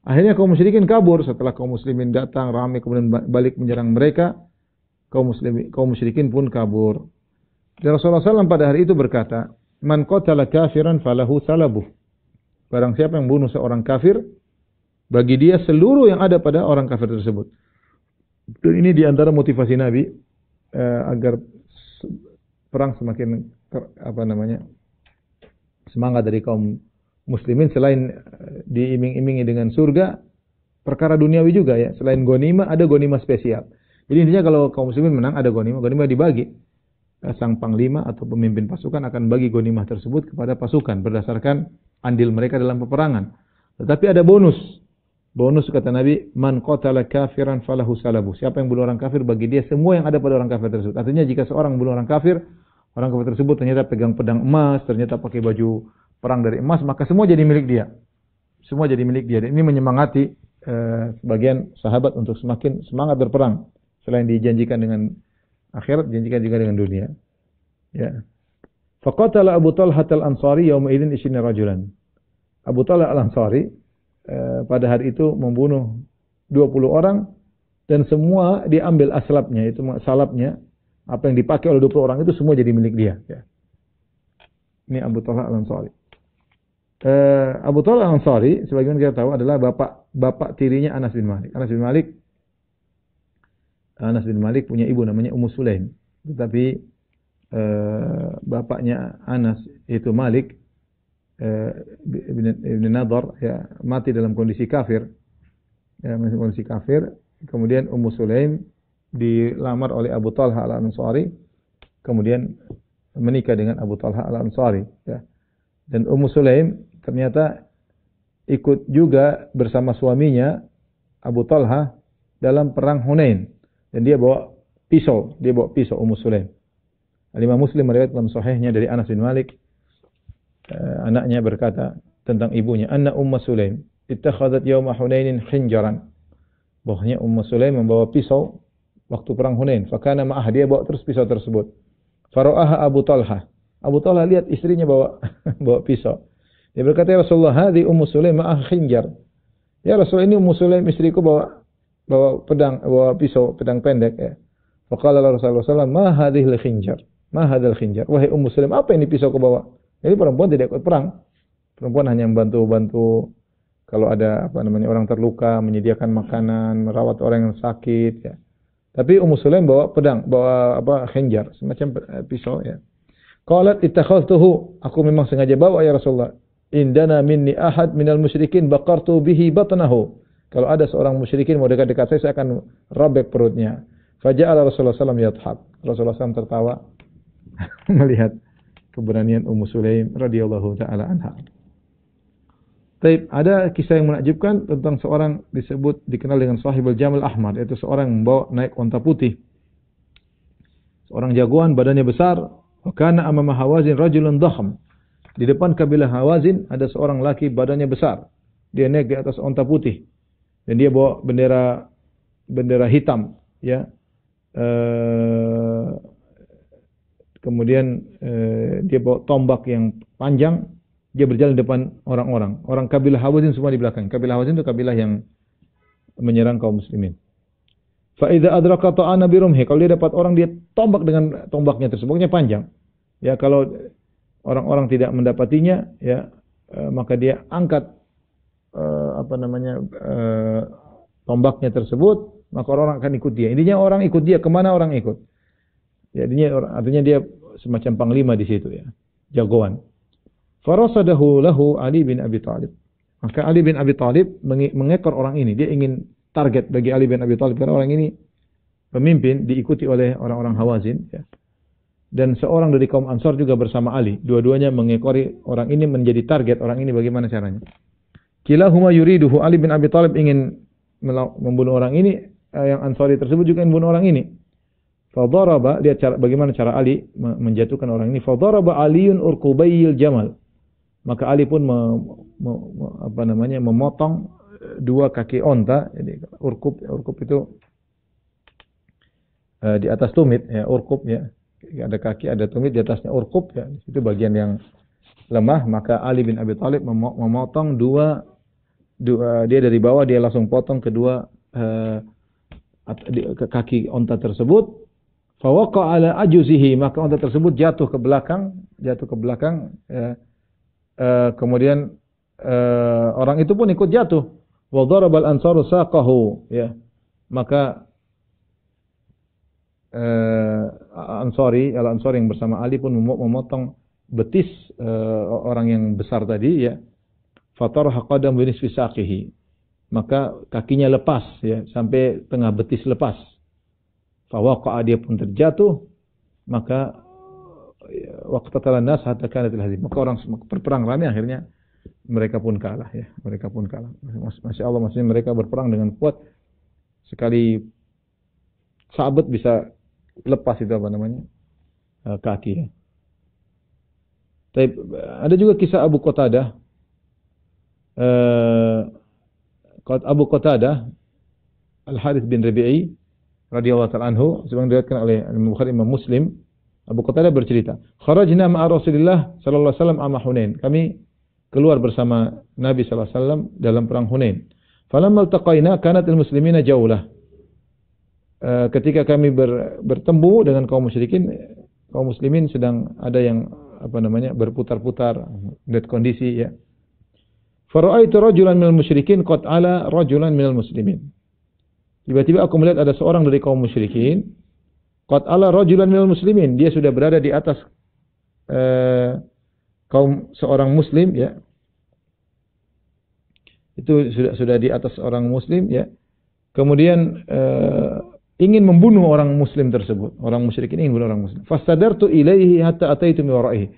Akhirnya kaum musyrikin kabur setelah kaum muslimin datang ramai kemudian balik menyerang mereka. Kaum musyrikin pun kabur. Dan Rasulullah SAW pada hari itu berkata, "Man qatala kafiran falahu salabuh." Barang siapa yang bunuh seorang kafir, bagi dia seluruh yang ada pada orang kafir tersebut. Dan ini diantara motivasi Nabi agar perang semakin semangat dari kaum muslimin. Selain diiming-imingi dengan surga, perkara duniawi juga ya. Selain ghanimah, ada ghanimah spesial. Jadi intinya kalau kaum muslimin menang, ada ghanimah dibagi. Sang panglima atau pemimpin pasukan akan bagi ghanimah tersebut kepada pasukan berdasarkan andil mereka dalam peperangan. Tetapi ada bonus. Bonus kata Nabi, "Man qatala kafiran falahu salabu." Siapa yang bunuh orang kafir, bagi dia semua yang ada pada orang kafir tersebut. Artinya jika seorang bunuh orang kafir tersebut ternyata pegang pedang emas, ternyata pakai baju perang dari emas, maka semua jadi milik dia. Semua jadi milik dia. Dan ini menyemangati sebagian sahabat untuk semakin semangat berperang. Selain dijanjikan dengan akhirat, dijanjikan juga dengan dunia. Ya. Faqatala Abu Talha al-Ansari yawma idzin 20 rajulan. Abu Talha al-Ansari pada hari itu membunuh 20 orang, dan semua diambil aslabnya, itu salabnya, apa yang dipakai oleh 20 orang itu semua jadi milik dia. Ya. Ini Abu Talha al-Ansari. Abu Talha al-Ansari, sebagaimana kita tahu, adalah bapak tirinya Anas bin Malik. Anas bin Malik punya ibu namanya Ummu Sulaim. Tetapi bapaknya Anas itu Malik Ibn Nadar ya, mati dalam kondisi kafir. Ya, dalam kondisi kafir. Kemudian Ummu Sulaim dilamar oleh Abu Talha al-Ansari, kemudian menikah dengan Abu Talha al-Ansari ya. Dan Ummu Sulaim ternyata ikut juga bersama suaminya Abu Talha dalam perang Hunain. Dan dia bawa pisau Ummu Sulaim. Al-Imam Muslim meriwayatkan dalam sahihnya dari Anas bin Malik, anaknya berkata tentang ibunya, "Anna Ummu Sulaim ittakhadhat yawma Hunainin khinjaran." Bahwasanya Ummu Sulaim membawa pisau waktu perang Hunain. Fakana ma'ah, dia bawa terus pisau tersebut. Fara'aha Abu Talha. Abu Talha lihat istrinya bawa bawa pisau. Dia berkata, "Ya Rasulullah, hadhi Ummu Sulaim ma'ah khinjar." Ya Rasul, ini Ummu Sulaim istriku bawa pisau, pedang pendek ya. Faqala Rasulullah sallallahu alaihi wasallam, "Ma hadhil khinjar? Ma hadzal khinjar?" Wahai Ummu Sulaim, apa ini pisau kau bawa? Jadi perempuan tidak ikut perang. Perempuan hanya membantu kalau ada orang terluka, menyediakan makanan, merawat orang yang sakit ya. Tapi Ummu Sulaim bawa pedang, khinjar, semacam pisau ya. Qalat ittakhadtuhu, aku memang sengaja bawa ya Rasulullah. Indana minni ahad minal musyrikin baqartu bihi batnahu. Kalau ada seorang musyrikin mau dekat-dekat saya akan robek perutnya. Faja'ala Rasulullah SAW yadhak. Rasulullah SAW tertawa melihat keberanian Ummu Sulaim radhiyallahu taala anha. Taib, ada kisah yang menakjubkan tentang seorang dikenal dengan Sahibul Jamal Ahmar, yaitu seorang yang membawa naik unta putih. Seorang jagoan, badannya besar. Wa kana amama Hawazin rajulun dhakham. Di depan kabilah Hawazin ada seorang laki badannya besar. Dia naik di atas unta putih. Dan dia bawa bendera hitam, ya. Kemudian dia bawa tombak yang panjang. Dia berjalan di depan orang-orang. Orang kabilah Hawazin semua di belakang. Kabilah Hawazin itu kabilah yang menyerang kaum muslimin. Fa idza adraka ta'ana bi rumhi, kalau dia dapat orang, dia tombak dengan tombaknya tersebut, panjang. Ya, kalau orang-orang tidak mendapatinya, ya, maka dia angkat tombaknya tersebut, maka orang akan ikut dia. Intinya orang ikut dia, kemana orang ikut. Artinya dia semacam panglima di situ ya, jagoan. Farasadahu lahu Ali bin Abi Thalib. Maka Ali bin Abi Thalib mengekor orang ini. Dia ingin target bagi Ali bin Abi Thalib karena orang ini pemimpin, diikuti oleh orang-orang Hawazin ya. dan seorang dari kaum Ansar juga bersama Ali. Dua-duanya mengekori orang ini, menjadi target orang ini. Bagaimana caranya? Kilahuma yuriduhu. Ali bin Abi Thalib ingin membunuh orang ini, yang Ansari tersebut juga ingin membunuh orang ini. Fadaraba, lihat bagaimana cara Ali menjatuhkan orang ini. Fadaraba Aliun urqubayil jamal. Maka Ali pun memotong dua kaki onta. Jadi urkub itu di atas tumit, ya, urkub, ya. Ada kaki, ada tumit, di atasnya urkub, ya. Itu bagian yang lemah. Maka Ali bin Abi Thalib memotong dua, dia dari bawah, dia langsung potong kedua kaki onta tersebut. Fawaqa ala ajuzihi, maka onta tersebut jatuh ke belakang, ya. Kemudian orang itu pun ikut jatuh. Wa darabal ansaru saqahu, ya. Maka Al-Ansari yang bersama Ali pun memotong betis orang yang besar tadi, ya. Fataraha qadam bi nisfi saqihi. Maka kakinya lepas, ya, sampai tengah betis lepas. Fawaqa'a, dia pun terjatuh. Maka waqtatala nas hatta kanatil hazim. Maka orang berperang ramai, akhirnya mereka pun kalah, ya. Mereka pun kalah. Masya Allah, maksudnya mereka berperang dengan kuat. Sekali sahabat bisa lepas itu kaki, ya. Tapi ada juga kisah Abu Qatadah. Abu Qatadah Al-Harits bin Rabi'i radhiyallahu ta'ala anhu, sebagaimana diriwayatkan oleh Imam Bukhari, Imam Muslim. Abu Qatadah bercerita, "Kharajna ma'a Rasulillah sallallahu alaihi wasallam ama Hunain." Kami keluar bersama Nabi sallallahu alaihi wasallam dalam perang Hunain. Falamma iltaqaina kanat al-muslimina jaulah. Ketika kami bertemu dengan kaum musyrikin, kaum muslimin sedang ada yang berputar-putar, lihat kondisi, ya. Fara'aitu rajulan minal musyrikin qad ala rajulan minal muslimin. Tiba-tiba aku melihat ada seorang dari kaum musyrikin, qad ala rajulan minal muslimin, dia sudah berada di atas kaum seorang muslim, ya. Itu sudah di atas orang muslim, ya. Kemudian ingin membunuh orang muslim tersebut. Orang musyrikin ingin membunuh orang muslim. Fastadartu ilaihi hatta ataitu min wara'ihi.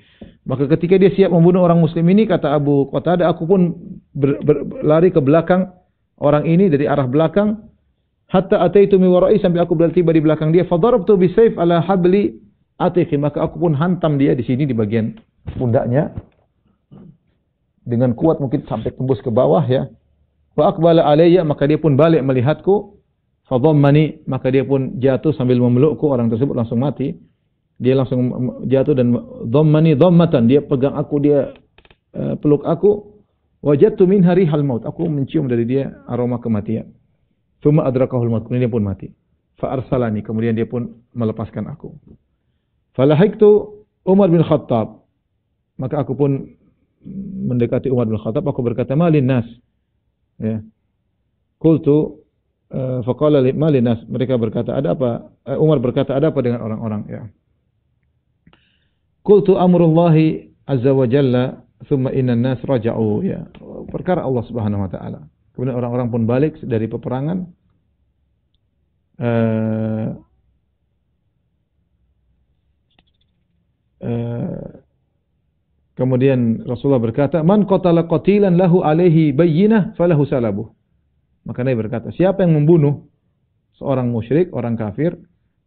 Maka ketika dia siap membunuh orang muslim ini, kata Abu Qatadah, aku pun berlari ke belakang orang ini dari arah belakang, hatta ataitu min wara'ihi, sampai aku tiba di belakang dia. Fadarabtu bisayf ala habli atiqi, maka aku pun hantam dia di sini di bagian pundaknya dengan kuat, mungkin sampai tembus ke bawah, ya. Wa aqbala alayya, maka dia pun balik melihatku. Fadhammani, maka dia pun jatuh sambil memelukku. Orang tersebut langsung mati. Dia langsung jatuh dan dhammani dhammatan, dia pegang aku, dia peluk aku. Wajadtu min harihal maut, aku mencium dari dia aroma kematian. Tsumma adrakahul maut, kemudian dia pun mati. Fa arsalani, kemudian dia pun melepaskan aku. Falahiktu Umar bin Khattab, maka aku pun mendekati Umar bin Khattab. Aku berkata, malin nas, ya. Qultu faqala malin nas, mereka berkata, ada apa? Umar berkata, ada apa dengan orang-orang, ya. Qultu amrullahi azza wa jalla thumma innan nas raja'u, ya. Perkara Allah Subhanahu wa taala. Kemudian orang-orang pun balik dari peperangan. Kemudian Rasulullah berkata, "Man qatala qatilan lahu alaihi bayyinah falahu salabuh." Maka Nabi berkata, siapa yang membunuh seorang musyrik, orang kafir,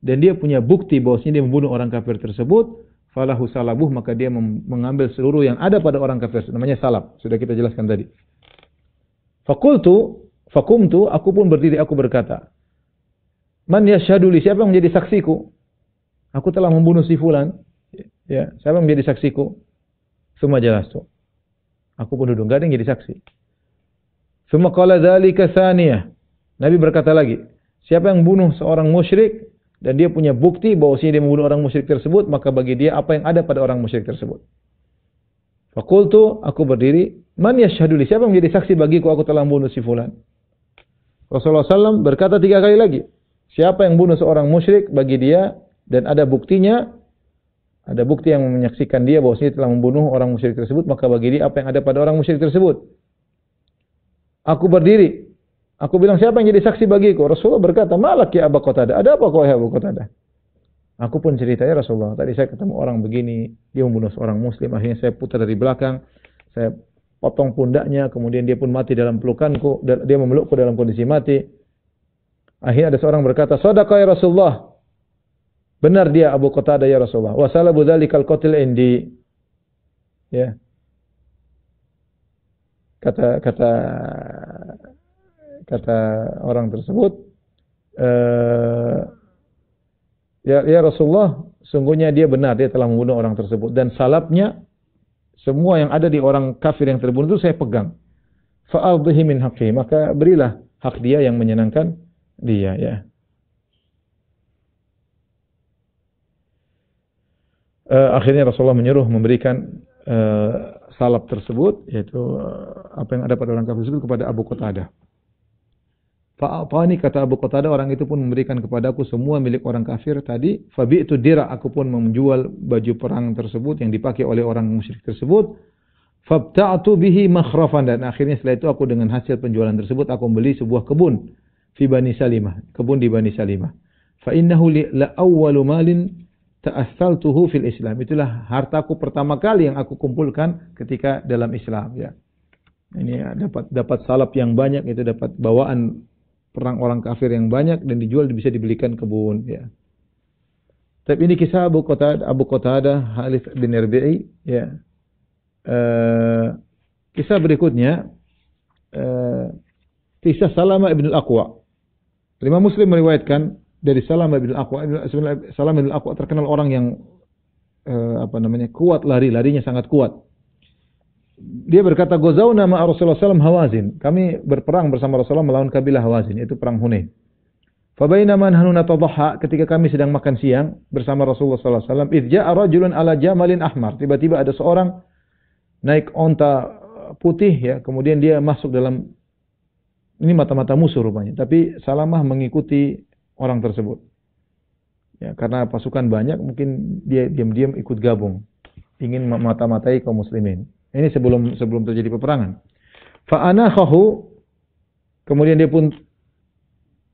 dan dia punya bukti bahwasanya dia membunuh orang kafir tersebut, falahu salabuh, maka dia mengambil seluruh yang ada pada orang kafir, namanya salab. Sudah kita jelaskan tadi. Fakumtu, aku pun berdiri, aku berkata, man yashhadu li, siapa yang menjadi saksiku? Aku telah membunuh si fulan. Ya, siapa yang menjadi saksiku? Semua jelas tuh. Aku pun duduk, enggak ada yang jadi saksi. Summa qala dzalika tsaniyah. Nabi berkata lagi, siapa yang bunuh seorang musyrik dan dia punya bukti bahwasanya dia membunuh orang musyrik tersebut, maka bagi dia apa yang ada pada orang musyrik tersebut. Faqultu, aku berdiri, man yashhadu li, siapa yang menjadi saksi bagiku aku telah membunuh si fulan? Rasulullah SAW berkata 3 kali lagi, siapa yang bunuh seorang musyrik bagi dia dan ada buktinya, ada bukti yang menyaksikan dia bahwasanya telah membunuh orang musyrik tersebut, maka bagi dia apa yang ada pada orang musyrik tersebut. Aku berdiri, aku bilang, siapa yang jadi saksi bagiku? Rasulullah berkata, malak ya Abu Qatadah, ada apa kau ya Abu Qatadah? Aku pun cerita, ya Rasulullah, tadi saya ketemu orang begini, dia membunuh seorang muslim, akhirnya saya putar dari belakang, saya potong pundaknya, kemudian dia pun mati dalam pelukanku, dia memelukku dalam kondisi mati. Akhirnya ada seorang berkata, "Shadaqa ya Rasulullah." Benar dia Abu Qatadah ya Rasulullah. Wa salabu dzalikal qatil indi. Ya. Kata orang tersebut, ya Rasulullah, sungguhnya dia benar, dia telah membunuh orang tersebut dan salabnya semua yang ada di orang kafir yang terbunuh itu saya pegang. Fa'adhihi min haqqi, maka berilah hak dia yang menyenangkan dia, ya. Akhirnya Rasulullah menyuruh memberikan salab tersebut, yaitu apa yang ada pada orang kafir tersebut, kepada Abu Qatadah. Fa'atani, kata Abu Qatadah, orang itu pun memberikan kepadaku semua milik orang kafir tadi. Fabi'tu dira, aku pun menjual baju perang tersebut yang dipakai oleh orang musyrik tersebut. Fabta'tu bihi makhrafan, dan akhirnya setelah itu aku dengan hasil penjualan tersebut aku membeli sebuah kebun fi Bani Salimah, kebun di Bani Salimah. Fa innahu la awwalu malin ta'assaltuhu fil Islam. Itulah hartaku pertama kali yang aku kumpulkan ketika dalam Islam, ya. Ini dapat salap yang banyak, itu dapat bawaan perang orang kafir yang banyak dan dijual, bisa dibelikan kebun, ya. Tapi ini kisah Abu Qatadah Halith bin Rabi'i, ya. Kisah berikutnya kisah Salamah ibn al-Aqwa. Imam Muslim meriwayatkan dari Salamah ibn al-Aqwa. Salamah ibn al-Aqwa terkenal orang yang kuat larinya sangat kuat. Dia berkata, "Ghazawna ma'a Rasulullah sallallahu Hawazin." Kami berperang bersama Rasulullah melawan kabilah Hawazin, itu perang Hunain. Fa bainama nahnu natadahha, ketika kami sedang makan siang bersama Rasulullah sallallahu alaihi wasallam, idh ja'a rajulun ala jamalin ahmar. Tiba-tiba ada seorang naik onta putih, ya, kemudian dia masuk dalam, ini mata-mata musuh rupanya, tapi Salamah mengikuti orang tersebut. Ya, karena pasukan banyak, mungkin dia diam-diam ikut gabung, ingin mata-matai kaum muslimin. Ini sebelum terjadi peperangan. Fa anakhahu, kemudian dia pun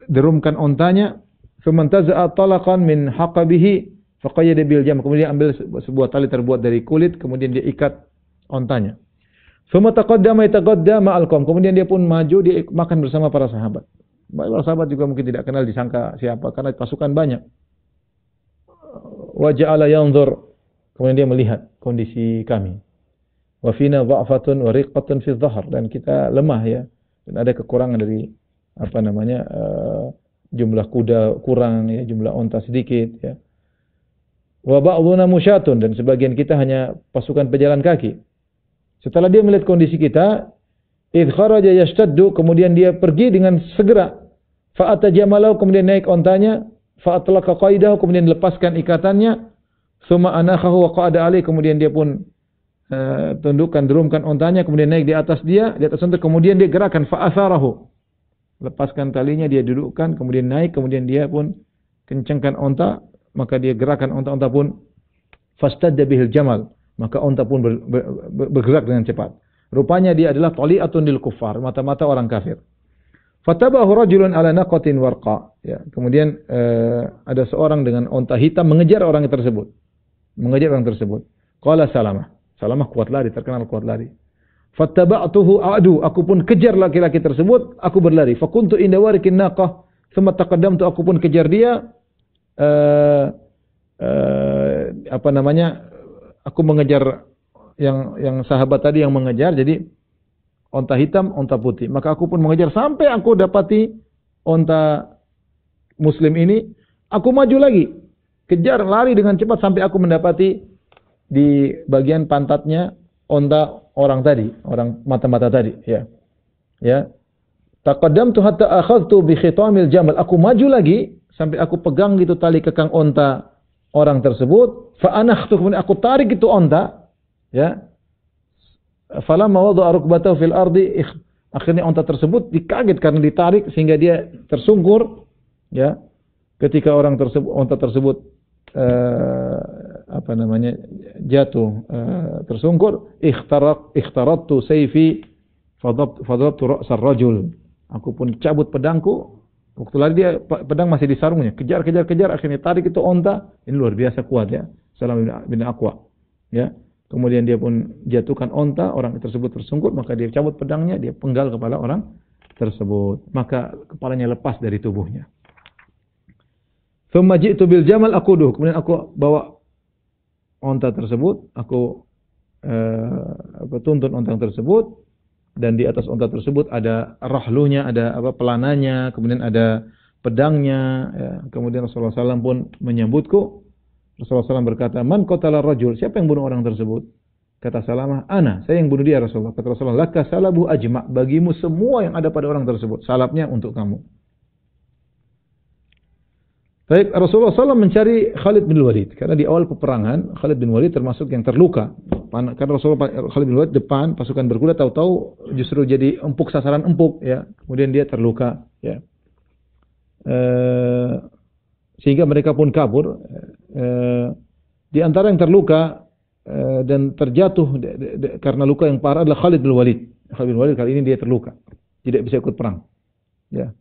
derumkan ontanya, famantaza'a talaqan min haqabihi faqayyada bil jam. Kemudian dia ambil sebuah tali terbuat dari kulit, kemudian dia ikat ontanya. Thumma taqaddama yataqaddama al-qaum. Kemudian dia pun maju, dia makan bersama para sahabat. Para sahabat juga mungkin tidak kenal, disangka siapa karena pasukan banyak. Wa ja'ala yanzur. Kemudian dia melihat kondisi kami. Wa fina dha'fatun wa riqqatun fi dhahr, dan kita lemah, ya. Dan ada kekurangan dari jumlah kuda kurang, ya, jumlah onta sedikit, ya. Wa ba'dhuna musyatun, dan sebagian kita hanya pasukan pejalan kaki. Setelah dia melihat kondisi kita, idh kharaja yashtaddu, kemudian dia pergi dengan segera. Fa'ata jamalau, kemudian naik ontanya, fa'atlaqa qaidahu, kemudian lepaskan ikatannya, summa anakhahu wa qa'ada alaih, kemudian dia pun derumkan ontanya, kemudian naik di atas onta, kemudian dia gerakan, fa'atharahu, lepaskan talinya, dia dudukkan, kemudian naik, kemudian dia pun kencangkan onta, maka dia gerakan onta pun fastadda bihil jamal, maka onta pun bergerak dengan cepat. Rupanya dia adalah tali'atun lil kuffar, mata-mata orang kafir. Fatabahu rajulun ala naqatin warqa, ya. Kemudian ada seorang dengan onta hitam mengejar orang tersebut. Qala Salamah kuat lari, terkenal kuat lari. Fattaba'tuhu a'du, aku pun kejar laki-laki tersebut, aku berlari. Fakuntu inda warikin naqah, thumma taqaddamtu, aku pun kejar dia. Aku mengejar yang sahabat tadi yang mengejar, jadi onta hitam, onta putih. Maka aku pun mengejar sampai aku dapati onta muslim ini. Aku maju lagi, kejar, lari dengan cepat sampai aku mendapati di bagian pantatnya onta orang tadi, orang mata-mata tadi, ya. Ya. Taqaddamtu hatta akhadtu bi khitamil jamal. Aku maju lagi sampai aku pegang gitu tali kekang onta orang tersebut. Fa anakhtu, kemudian aku tarik itu onta, ya. Falamma wada'a rukbatahu fil ardi, akhirnya onta tersebut dikaget karena ditarik sehingga dia tersungkur, ya. Ketika onta tersebut jatuh, tersungkur, ikhtarattu sayfi fadarabtu ra'sar rajul. Aku pun cabut pedangku, Waktu lari dia pedang masih di sarungnya. Kejar, akhirnya tarik itu onta. Ini luar biasa kuat ya. Salamah bin Aqwa. Ya. Kemudian dia pun jatuhkan onta, orang tersebut tersungkur, maka dia cabut pedangnya, dia penggal kepala orang tersebut. Maka kepalanya lepas dari tubuhnya. Thumma ji'tu bil jamal aquduh. Kemudian aku bawa onta tersebut, aku tuntun onta tersebut, dan di atas onta tersebut ada rahlunya, ada pelananya, kemudian ada pedangnya. Ya. Kemudian Rasulullah SAW pun menyambutku. Rasulullah SAW berkata, man qatala rajul, siapa yang bunuh orang tersebut? Kata Salamah, ana, saya yang bunuh dia Rasulullah. Kata Rasulullah, laka salabu ajma, bagimu semua yang ada pada orang tersebut, salabnya untuk kamu. Baik, Rasulullah SAW mencari Khalid bin Walid, karena di awal peperangan, Khalid bin Walid termasuk yang terluka. Karena Khalid bin Walid depan, pasukan berkuda, tahu-tahu justru jadi empuk, sasaran empuk, ya. Kemudian dia terluka, ya. Sehingga mereka pun kabur. Di antara yang terluka dan terjatuh karena luka yang parah adalah Khalid bin Walid. Khalid bin Walid kali ini dia terluka, tidak bisa ikut perang. Ya.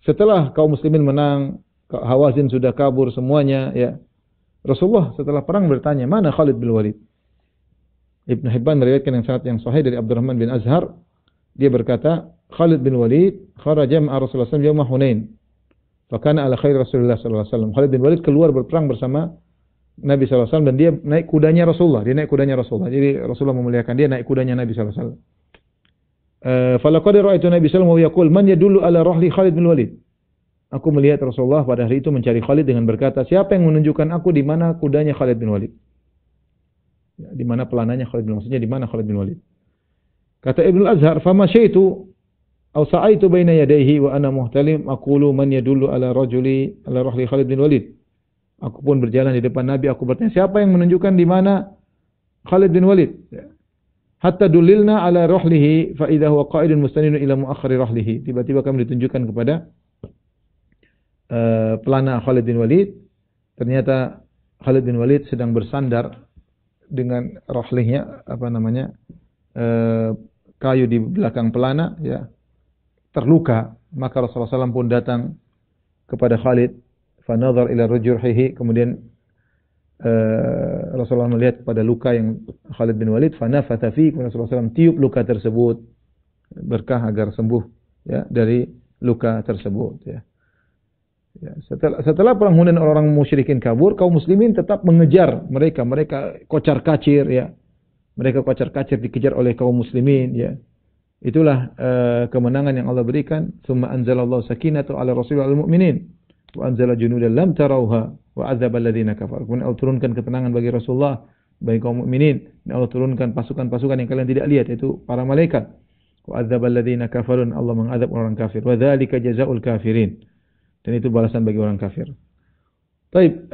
Setelah kaum muslimin menang, Hawazin sudah kabur semuanya. Ya. Rasulullah setelah perang bertanya, mana Khalid bin Walid? Ibn Hibban meriwayatkan yang sanad yang sahih dari Abdurrahman bin Azhar. Dia berkata, Khalid bin Walid kharaja ma'a Rasulullah SAW yawma Hunain. Fakana ala khair Rasulullah SAW. Khalid bin Walid keluar berperang bersama Nabi SAW dan dia naik kudanya Rasulullah. Dia naik kudanya Rasulullah. Jadi Rasulullah memuliakan dia naik kudanya Nabi SAW. Falaqad ra'aitu Nabi SAW yaqul man yadullu ala rahli Khalid bin Walid. Aku melihat Rasulullah pada hari itu mencari Khalid dengan berkata, siapa yang menunjukkan aku di mana kudanya Khalid bin Walid? Ya, di mana pelananya Khalid bin Walid? Maksudnya di mana Khalid bin Walid? Kata Ibnu Azhar, "Fama syaitu aw sa'aitu baina yadayhi wa ana muhtalim aqulu man yadullu ala rajuli ala rahli Khalid bin Walid." Aku pun berjalan di depan Nabi, aku bertanya, siapa yang menunjukkan di mana Khalid bin Walid? Hatta dulilna ala rahlihi fa idza huwa qa'idun mustanidun ila muakhkhari rahlihi. Tiba-tiba kami ditunjukkan kepada pelana Khalid bin Walid. Ternyata Khalid bin Walid sedang bersandar dengan rahlihnya, kayu di belakang pelana, ya, terluka. Maka Rasulullah SAW pun datang kepada Khalid, fanadhar ila rujurhihi, kemudian Rasulullah melihat kepada luka yang Khalid bin Walid, fanafatha fi, Rasulullah SAW tiup luka tersebut, berkah agar sembuh, ya, dari luka tersebut, ya. Ya, setelah perang Hunain orang musyrikin kabur, kaum muslimin tetap mengejar mereka kocar-kacir, ya. Mereka kocar-kacir dikejar oleh kaum muslimin, ya. Itulah kemenangan yang Allah berikan. Tsumma anzalallahu sakinatahu 'ala rasulil mu'minin wa anzala junudan lam tarauha wa 'adzaba alladziina kafaru. Kemudian Allah turunkan ketenangan bagi Rasulullah, bagi kaum mukminin. Dan Allah turunkan pasukan-pasukan yang kalian tidak lihat, yaitu para malaikat. Wa 'adzaba alladziina kafaru, Allah mengadab orang kafir. Wa dzalika jazaa'ul kafirin. Dan itu balasan bagi orang kafir. Baik,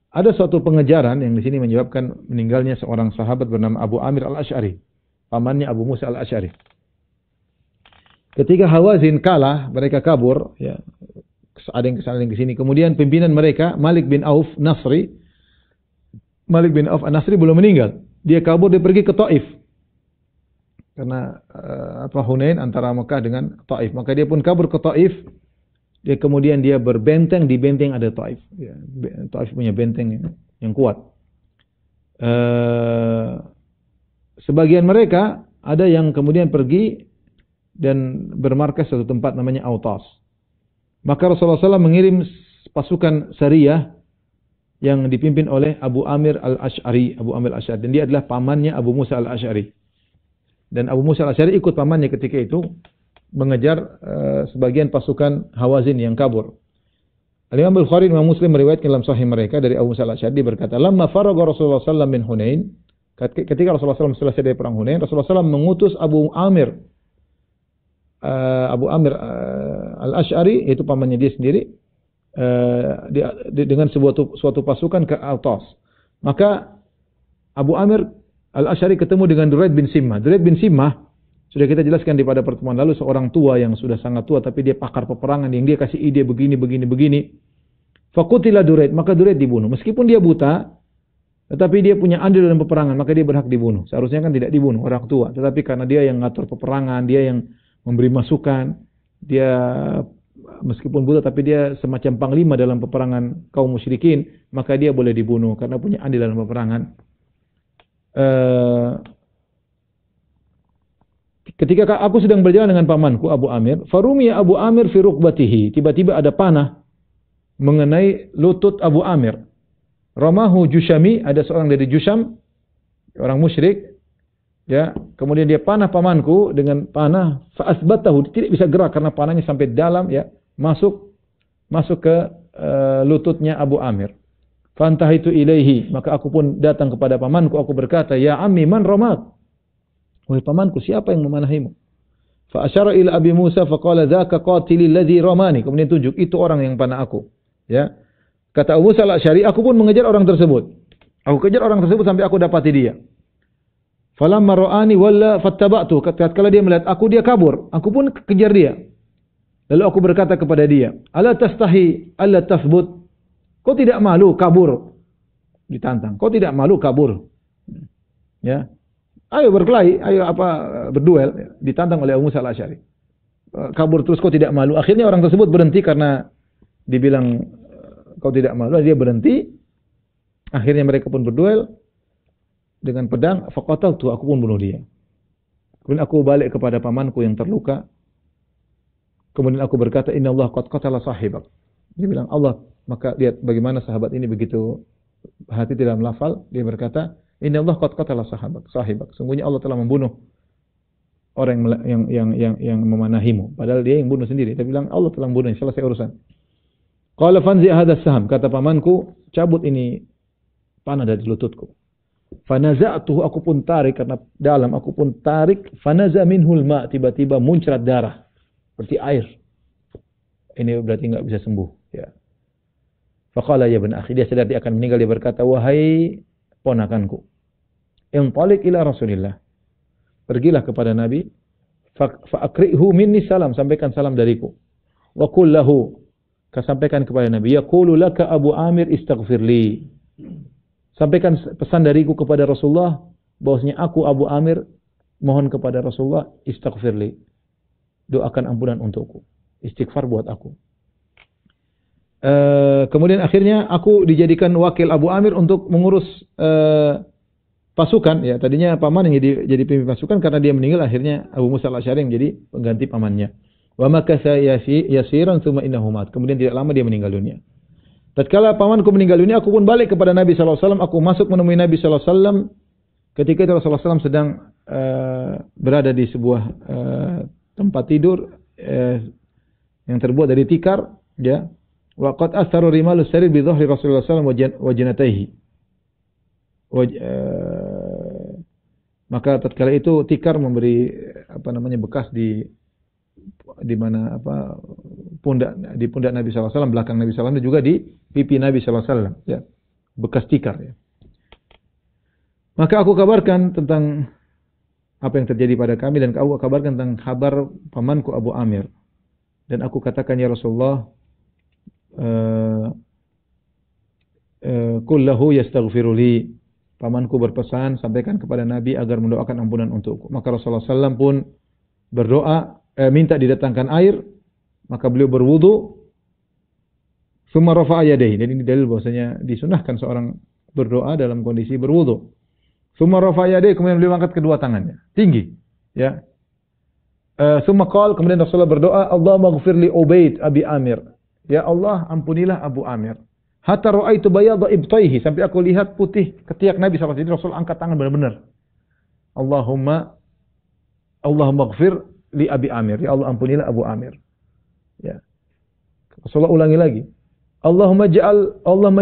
ada suatu pengejaran yang di sini menyebabkan meninggalnya seorang sahabat bernama Abu Amir al-Asy'ari, pamannya Abu Musa al-Asy'ari. Ketika Hawazin kalah, mereka kabur, ya. Ada yang kesana, ada yang ke sini. Kemudian pimpinan mereka, Malik bin Auf An-Nasri belum meninggal. Dia kabur, dia pergi ke Taif. Karena Hunain antara Mekah dengan Taif, maka dia pun kabur ke Taif. Dia kemudian berbenteng, di benteng ada Taif. Ya, Taif punya benteng yang kuat. Sebagian mereka ada yang kemudian pergi dan bermarkas suatu tempat namanya Autas. Maka Rasulullah SAW mengirim pasukan Sariyah yang dipimpin oleh Abu Amir al-Asy'ari, dan dia adalah pamannya Abu Musa al-Asy'ari. Dan Abu Musa al-Asy'ari ikut pamannya ketika itu mengejar sebagian pasukan Hawazin yang kabur. Al-Imam Bukhari dan Muslim meriwayatkan dalam sahih mereka dari Abu Musa al-Asy'ari berkata, "Lamma faragha Rasulullah sallallahu alaihi wasallam min Hunain." Ketika Rasulullah SAW selesai dari perang Hunain, Rasulullah SAW mengutus Abu Amir al-Asy'ari, itu pamannya dia sendiri, dengan suatu pasukan ke Autas. Maka Abu Amir al-Asy'ari ketemu dengan Duraid bin Simmah. Duraid bin Simmah sudah kita jelaskan di pada pertemuan lalu, seorang tua yang sudah sangat tua, tapi dia pakar peperangan, yang dia kasih ide begini. Faqutila Duraid, maka Duraid dibunuh. Meskipun dia buta, tetapi dia punya andil dalam peperangan, maka dia berhak dibunuh. Seharusnya kan tidak dibunuh orang tua, tetapi karena dia yang ngatur peperangan, dia yang memberi masukan. Dia meskipun buta tapi dia semacam panglima dalam peperangan kaum musyrikin, maka dia boleh dibunuh karena punya andil dalam peperangan. Ketika aku sedang berjalan dengan pamanku Abu Amir, farumiya Abu Amir fi rukbatihi, tiba-tiba ada panah mengenai lutut Abu Amir. Ramahu Jushami, ada seorang dari Jusham, orang musyrik, ya, kemudian dia panah pamanku dengan panah, fa asbatahu, tidak bisa gerak karena panahnya sampai dalam, ya, masuk ke lututnya Abu Amir. Fantahaitu ilaihi, maka aku pun datang kepada pamanku, aku berkata, ya ammi man ramak? Wahai pamanku, siapa yang memanahimu? Fa asyara ila Abi Musa faqala dzaka qatili alladhi ramani. Kemudian tunjuk, itu orang yang panah aku. Ya. Kata Abu Musa al-Asy'ari, aku pun mengejar orang tersebut. Aku kejar orang tersebut sampai aku dapati dia. Falamma ra'ani walla fattaba'tu. Tatkala dia melihat aku, dia kabur. Aku pun kejar dia. Lalu aku berkata kepada dia, "Ala tastahi alla tathbut?" Kau tidak malu kabur? Ditantang. Kau tidak malu kabur? Ya. Ayo berkelahi, ayo berduel, ditantang oleh Abu Musa al-Asy'ari. Kabur terus, kau tidak malu. Akhirnya orang tersebut berhenti karena dibilang kau tidak malu, dia berhenti. Akhirnya mereka pun berduel dengan pedang, faqataltu, aku pun bunuh dia. Kemudian aku balik kepada pamanku yang terluka. Kemudian aku berkata, "Innallaha qad qatala sahibak." Dia bilang, Allah, maka lihat bagaimana sahabat ini begitu hati dalam lafal, dia berkata, "Innallaha qad qatala sahibak." Sungguhnya Allah telah membunuh orang yang memanahimu. Padahal dia yang bunuh sendiri. Dia bilang, Allah telah membunuh, selesai urusan. Qala fanzi hadha saham, kata pamanku, cabut ini panah dari lututku. Fanaza'tuhu, aku pun tarik karena dalam, aku pun tarik, fanaza minhul ma, tiba-tiba muncrat darah seperti air. Ini berarti enggak bisa sembuh, ya. Faqala ya ibn akhi, dia sadar dia akan meninggal, dia berkata, wahai ponakanku, intalik ila Rasulillah, pergilah kepada Nabi, fa'akri'hu minni salam, sampaikan salam dariku. Wa qul lahu, sampaikan kepada Nabi, yaqulu laka Abu Amir istaghfirli. Sampaikan pesan dariku kepada Rasulullah bahwasanya aku Abu Amir mohon kepada Rasulullah istaghfirli. Doakan ampunan untukku. Istighfar buat aku. Kemudian akhirnya aku dijadikan wakil Abu Amir untuk mengurus pasukan. Ya, tadinya paman yang jadi pemimpin pasukan, karena dia meninggal akhirnya Abu Musa al-Asy'ari yang jadi pengganti pamannya. Wa makatha yasiran tsumma innahu mat. Kemudian tidak lama dia meninggal dunia. Tatkala pamanku meninggal dunia, aku pun balik kepada Nabi sallallahu alaihi wasallam. Aku masuk menemui Nabi sallallahu alaihi wasallam. Ketika itu Rasulullah SAW sedang berada di sebuah tempat tidur yang terbuat dari tikar, ya. Wa qad atharu rimalus sarir bi dhahri Rasulullah sallallahu alaihi wasallam wa jinataihi. Maka tatkala itu tikar memberi bekas di mana pundak Nabi sallallahu alaihi wasallam, belakang Nabi sallallahu alaihi wasallam, dan juga di pipi Nabi sallallahu alaihi wasallam, ya. Bekas tikar, ya. Maka aku kabarkan tentang apa yang terjadi pada kami, dan aku kabarkan tentang kabar pamanku Abu Amir. Dan aku katakan, ya Rasulullah, qul lahu yastaghfiru li. Pamanku berpesan, sampaikan kepada Nabi agar mendoakan ampunan untukku. Maka Rasulullah SAW pun berdoa, minta didatangkan air, maka beliau berwudu. Tsumma rafa'a yadayhi. Dan ini dalil bahwasanya disunahkan seorang berdoa dalam kondisi berwudu. Tsumma rafa'a yadayhi, kemudian beliau angkat kedua tangannya tinggi, ya. Tsumma qala, kemudian Rasulullah berdoa, Allahumma ighfir li Ubaid Abi Amir. Ya Allah, ampunilah Abu Amir. Hatta ra'aitu bayadha ibtaihi, sampai aku lihat putih ketiak Nabi sallallahu alaihi wasallam. Rasul angkat tangan benar-benar. Allahumma ighfir li Abi Amir. Ya Allah, ampunilah Abu Amir. Ya. Rasulullah ulangi lagi. Allahumma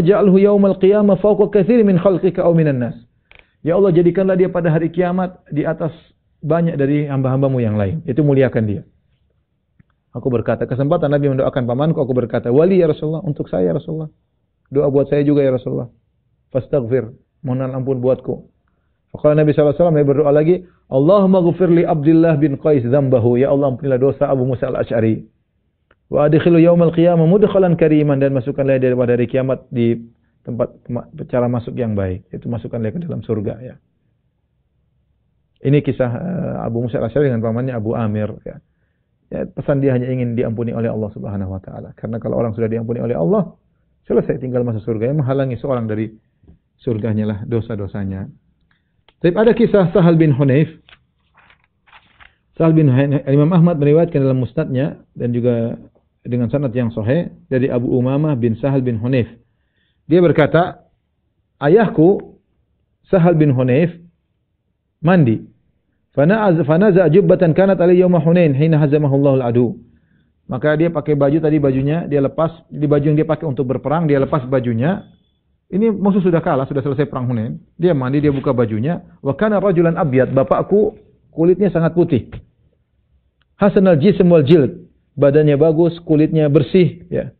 ja'alhu yaumal qiyamah fawqa katsir min khalqika aw minan nas. Ya Allah, jadikanlah dia pada hari kiamat di atas banyak dari hamba-hambamu yang lain. Itu muliakan dia. Aku berkata, kesempatan Nabi mendoakan pamanku, aku berkata, wali ya Rasulullah, untuk saya ya Rasulullah. Doa buat saya juga ya Rasulullah. Fastaghfir, mohon ampun buatku. Faqala Nabi sallallahu alaihi wasallam, berdoa lagi, Allahumma ighfir li Abdullah bin Qais dzambahu. Ya Allah, ampunilah dosa Abu Musa al-Asy'ari. Wa adkhilu yaumal qiyamah mudkhalan kariman, dan masukkanlah dia pada hari kiamat di tempat cara masuk yang baik. Itu masukkanlah ke dalam surga, ya. Ini kisah Abu Musa al-Asy'ari dengan pamannya Abu Amir, ya. Ya, pesan dia hanya ingin diampuni oleh Allah Subhanahu wa taala. Karena kalau orang sudah diampuni oleh Allah, selesai tinggal masuk surga. Yang menghalangi seorang dari surganya lah dosa-dosanya. Tapi ada kisah Sahal bin Hunayf. Sahal bin Hunayf, Imam Ahmad meriwayatkan dalam musnadnya dan juga dengan sanad yang sahih dari Abu Umamah bin Sahal bin Hunayf. Dia berkata, ayahku Sahal bin Hunayf mandi. Fanaza jubbatan kanat alaihi yawma Hunain hina hazamahu Allahul adu. Maka dia pakai baju tadi, bajunya dia lepas, di baju yang dia pakai untuk berperang dia lepas bajunya. Ini musuh sudah kalah, sudah selesai perang Hunain. Dia mandi, dia buka bajunya. Wa kana rajulan abyad, bapakku kulitnya sangat putih. Hasanal jism wal jild, badannya bagus, kulitnya bersih, ya.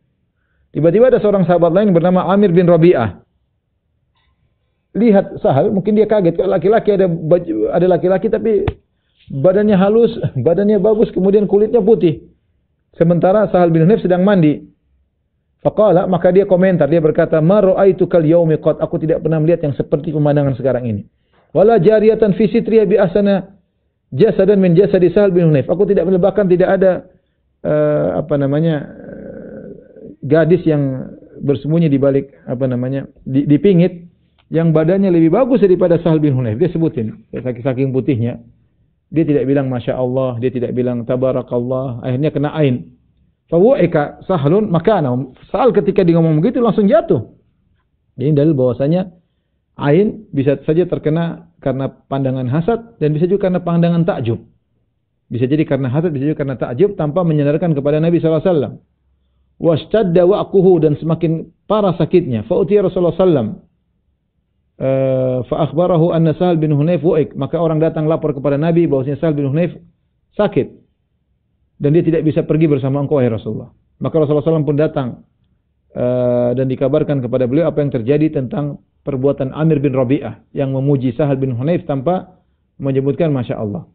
Tiba-tiba ada seorang sahabat lain bernama Amir bin Rabi'ah. Lihat Sahal, mungkin dia kaget kalau laki-laki ada laki-laki tapi badannya halus, badannya bagus, kemudian kulitnya putih. Sementara Sahal bin Hunayf sedang mandi. Faqala, maka dia komentar, dia berkata, "Ma ra'aitu kal yaumi qad," aku tidak pernah melihat yang seperti pemandangan sekarang ini. "Wala jariyatan fi sitriya bi ahsana jasadan min jasadi Sahal bin Hunayf." Aku tidak menebakkan tidak ada gadis yang bersembunyi di balik di pingit yang badannya lebih bagus daripada Sahal bin Hunayf. Dia sebutin, saking putihnya. Dia tidak bilang Masya Allah, dia tidak bilang Tabarakallah, akhirnya kena ain. Fawu'ika Sahlun makana. Sahal ketika dia ngomong begitu langsung jatuh. Ini dalil bahwasanya ain bisa saja terkena karena pandangan hasad dan bisa juga karena pandangan takjub. Bisa jadi karena hasad, bisa juga karena takjub tanpa menyandarkan kepada Nabi SAW. Washtadda wa'quhu, dan semakin parah sakitnya. Fa'utiya Rasulullah SAW. Fa akhbarahu anna Sahal bin Hunayf wu'ik, maka orang datang lapor kepada Nabi bahwasanya Sahal bin Hunayf sakit dan dia tidak bisa pergi bersama engkau wahai Rasulullah. Maka Rasulullah SAW pun datang dan dikabarkan kepada beliau apa yang terjadi tentang perbuatan Amir bin Rabi'ah yang memuji Sahal bin Hunayf tanpa menyebutkan Masya Allah.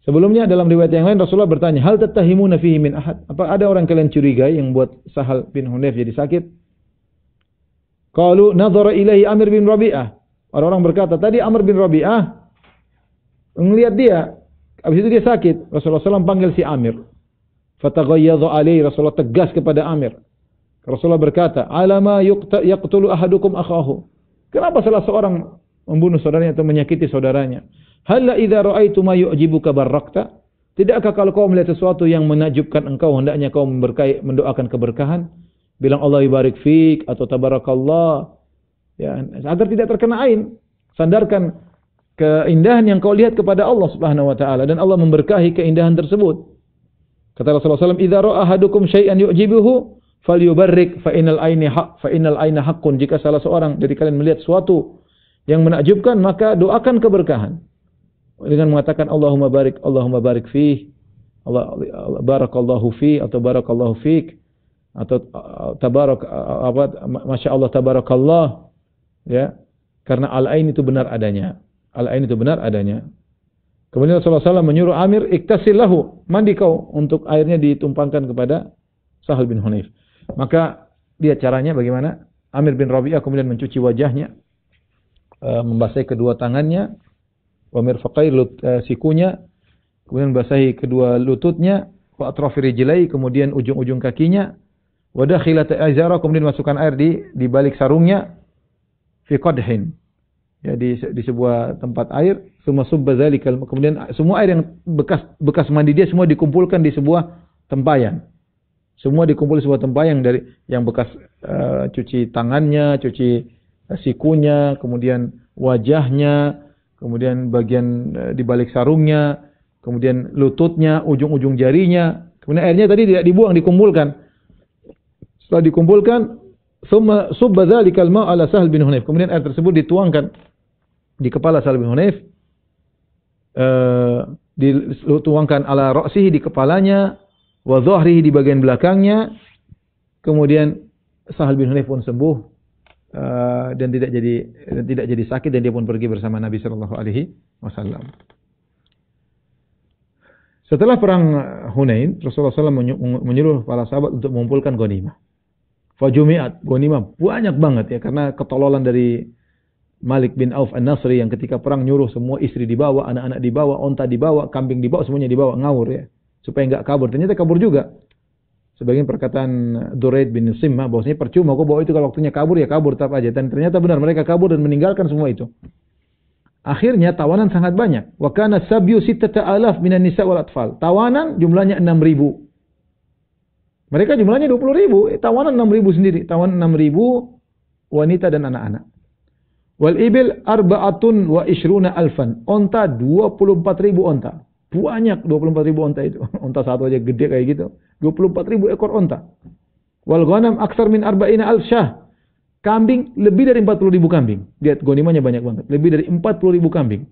Sebelumnya dalam riwayat yang lain Rasulullah bertanya, hal tattahimuna fihi min ahad? Apa ada orang kalian curigai yang buat Sahal bin Hunayf jadi sakit? Qalu nadhara ilaihi Amir bin Rabi'ah. Orang-orang berkata, tadi Amr bin Rabi'ah melihat dia, habis itu dia sakit. Rasulullah SAW panggil si Amir. Fataghayyadha alaihi, Rasulullah tegas kepada Amir. Rasulullah berkata, alama yaqtulu ahadukum akhahu. Kenapa salah seorang membunuh saudaranya atau menyakiti saudaranya? Halla idza ra'aitu ma yu'jibuka barakta? Tidakkah kalau kau melihat sesuatu yang menakjubkan engkau, hendaknya kau mendoakan keberkahan? Bilang Allah ibarik fik atau tabarakallah, ya, agar tidak terkena ain. Sandarkan keindahan yang kau lihat kepada Allah Subhanahu wa taala dan Allah memberkahi keindahan tersebut. Kata Rasulullah SAW, "Idza ra'a ahadukum syai'an yu'jibuhu falyubarrik fa innal aina haqqun." Jika salah seorang dari kalian melihat sesuatu yang menakjubkan, maka doakan keberkahan dengan mengatakan Allahumma barik fih, Allah barakallahu fi atau barakallahu fik, atau Masya Allah tabarakallah, ya, karena al-ain itu benar adanya. Al-ain itu benar adanya. Kemudian Rasulullah SAW menyuruh Amir, iktasil lahu, mandi kau, untuk airnya ditumpangkan kepada Sahal bin Hunayf. Maka lihat caranya bagaimana. Amir bin Rabi'ah kemudian mencuci wajahnya, membasahi kedua tangannya, wa mirfaqai sikunya, kemudian membasahi kedua lututnya, wa atrafi rijlai, kemudian ujung-ujung kakinya, wadah khilat azara, kemudian masukkan air di balik sarungnya, fi qadhin, ya, di sebuah tempat air, summa subba zalikal, kemudian semua air yang bekas mandi dia semua dikumpulkan di sebuah tempayan. Semua dikumpul di sebuah tempayan dari yang bekas cuci tangannya, cuci sikunya, kemudian wajahnya, kemudian bagian di balik sarungnya, kemudian lututnya, ujung-ujung jarinya. Kemudian airnya tadi tidak dibuang, dikumpulkan. Setelah dikumpulkan, summa subba dzalikal ma' ala Sahal bin Hunayf. Kemudian air tersebut dituangkan di kepala Sahal bin Hunayf, dituangkan ala ra'sihi, di kepalanya, wa dhahrihi, di bagian belakangnya. Kemudian Sahal bin Hunayf pun sembuh dan tidak jadi sakit, dan dia pun pergi bersama Nabi sallallahu alaihi wasallam. Setelah perang Hunain, Rasulullah SAW menyuruh para sahabat untuk mengumpulkan ghanimah. Fajumi'at, ghanimah banyak banget, ya, karena ketololan dari Malik bin Auf An-Nasri yang ketika perang nyuruh semua istri dibawa, anak-anak dibawa, onta dibawa, kambing dibawa, semuanya dibawa, ngawur, ya. supaya enggak kabur. Ternyata kabur juga. Sebagian perkataan Duraid bin Simma bahwasanya percuma kok bawa itu, kalau waktunya kabur ya kabur tetap aja. Dan ternyata benar mereka kabur dan meninggalkan semua itu. Akhirnya tawanan sangat banyak. Wa kana sabyu 6,000 minan nisa wal atfal. Tawanan jumlahnya 6.000. Mereka jumlahnya 20.000, tawanan 6.000 sendiri. Tawanan 6.000 wanita dan anak-anak. Wal ibil 24,000. Onta 24.000 onta. Banyak 24.000 onta itu. Onta satu aja gede kayak gitu. 24.000 ekor onta. Wal ghanam aksar min 40,000 syah. Kambing lebih dari 40.000 kambing. Lihat ghanimahnya banyak banget. Lebih dari 40.000 kambing.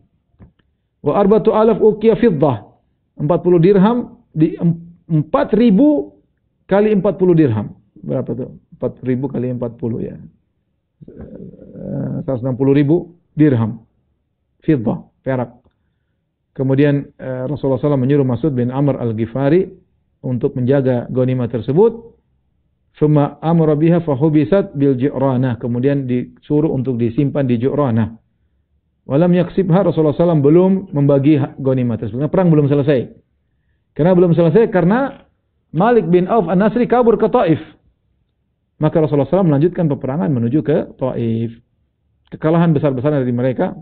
Wa 4,000 uqiyah fiddah. 40 dirham di 4.000 kali 40 dirham. Berapa tuh? 4.000 kali 40 ya. 160.000 dirham. Fiddah, perak. Kemudian Rasulullah SAW menyuruh Mas'ud bin Amr al-Ghifari untuk menjaga ghanimah tersebut. Summa amara biha fahubisat bil Ji'ranah. Kemudian disuruh untuk disimpan di Ji'ranah. Walam yaksibha, Rasulullah SAW belum membagi ghanimah tersebut. Perang belum selesai. Karena belum selesai karena Malik bin Auf An-Nasri kabur ke Taif. Maka Rasulullah SAW melanjutkan peperangan menuju ke Taif. Kekalahan besar-besaran dari mereka.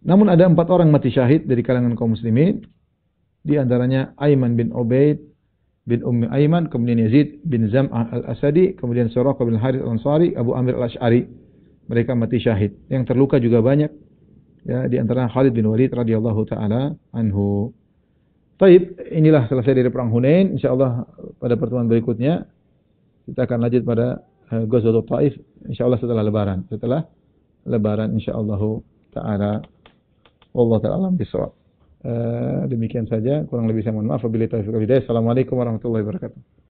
Namun ada 4 orang mati syahid dari kalangan kaum muslimin. Di antaranya Aiman bin Ubaid bin Ummi Aiman, kemudian Yazid bin Zam'ah al-Asadi, kemudian Suraqah bin Harith al-Ansari, Abu Amir al-Ash'ari. Mereka mati syahid. Yang terluka juga banyak. Ya, di antaranya Khalid bin Walid radhiyallahu taala anhu. Baik, inilah selesai dari perang Hunain. Insyaallah pada pertemuan berikutnya kita akan lanjut pada Ghazwatul Taif insyaallah setelah lebaran. Setelah lebaran insyaallah taala. Wallahu taala alam bisawab. Demikian saja, kurang lebih saya mohon maaf. Wabillahi taufiq wal hidayah. Assalamualaikum warahmatullahi wabarakatuh.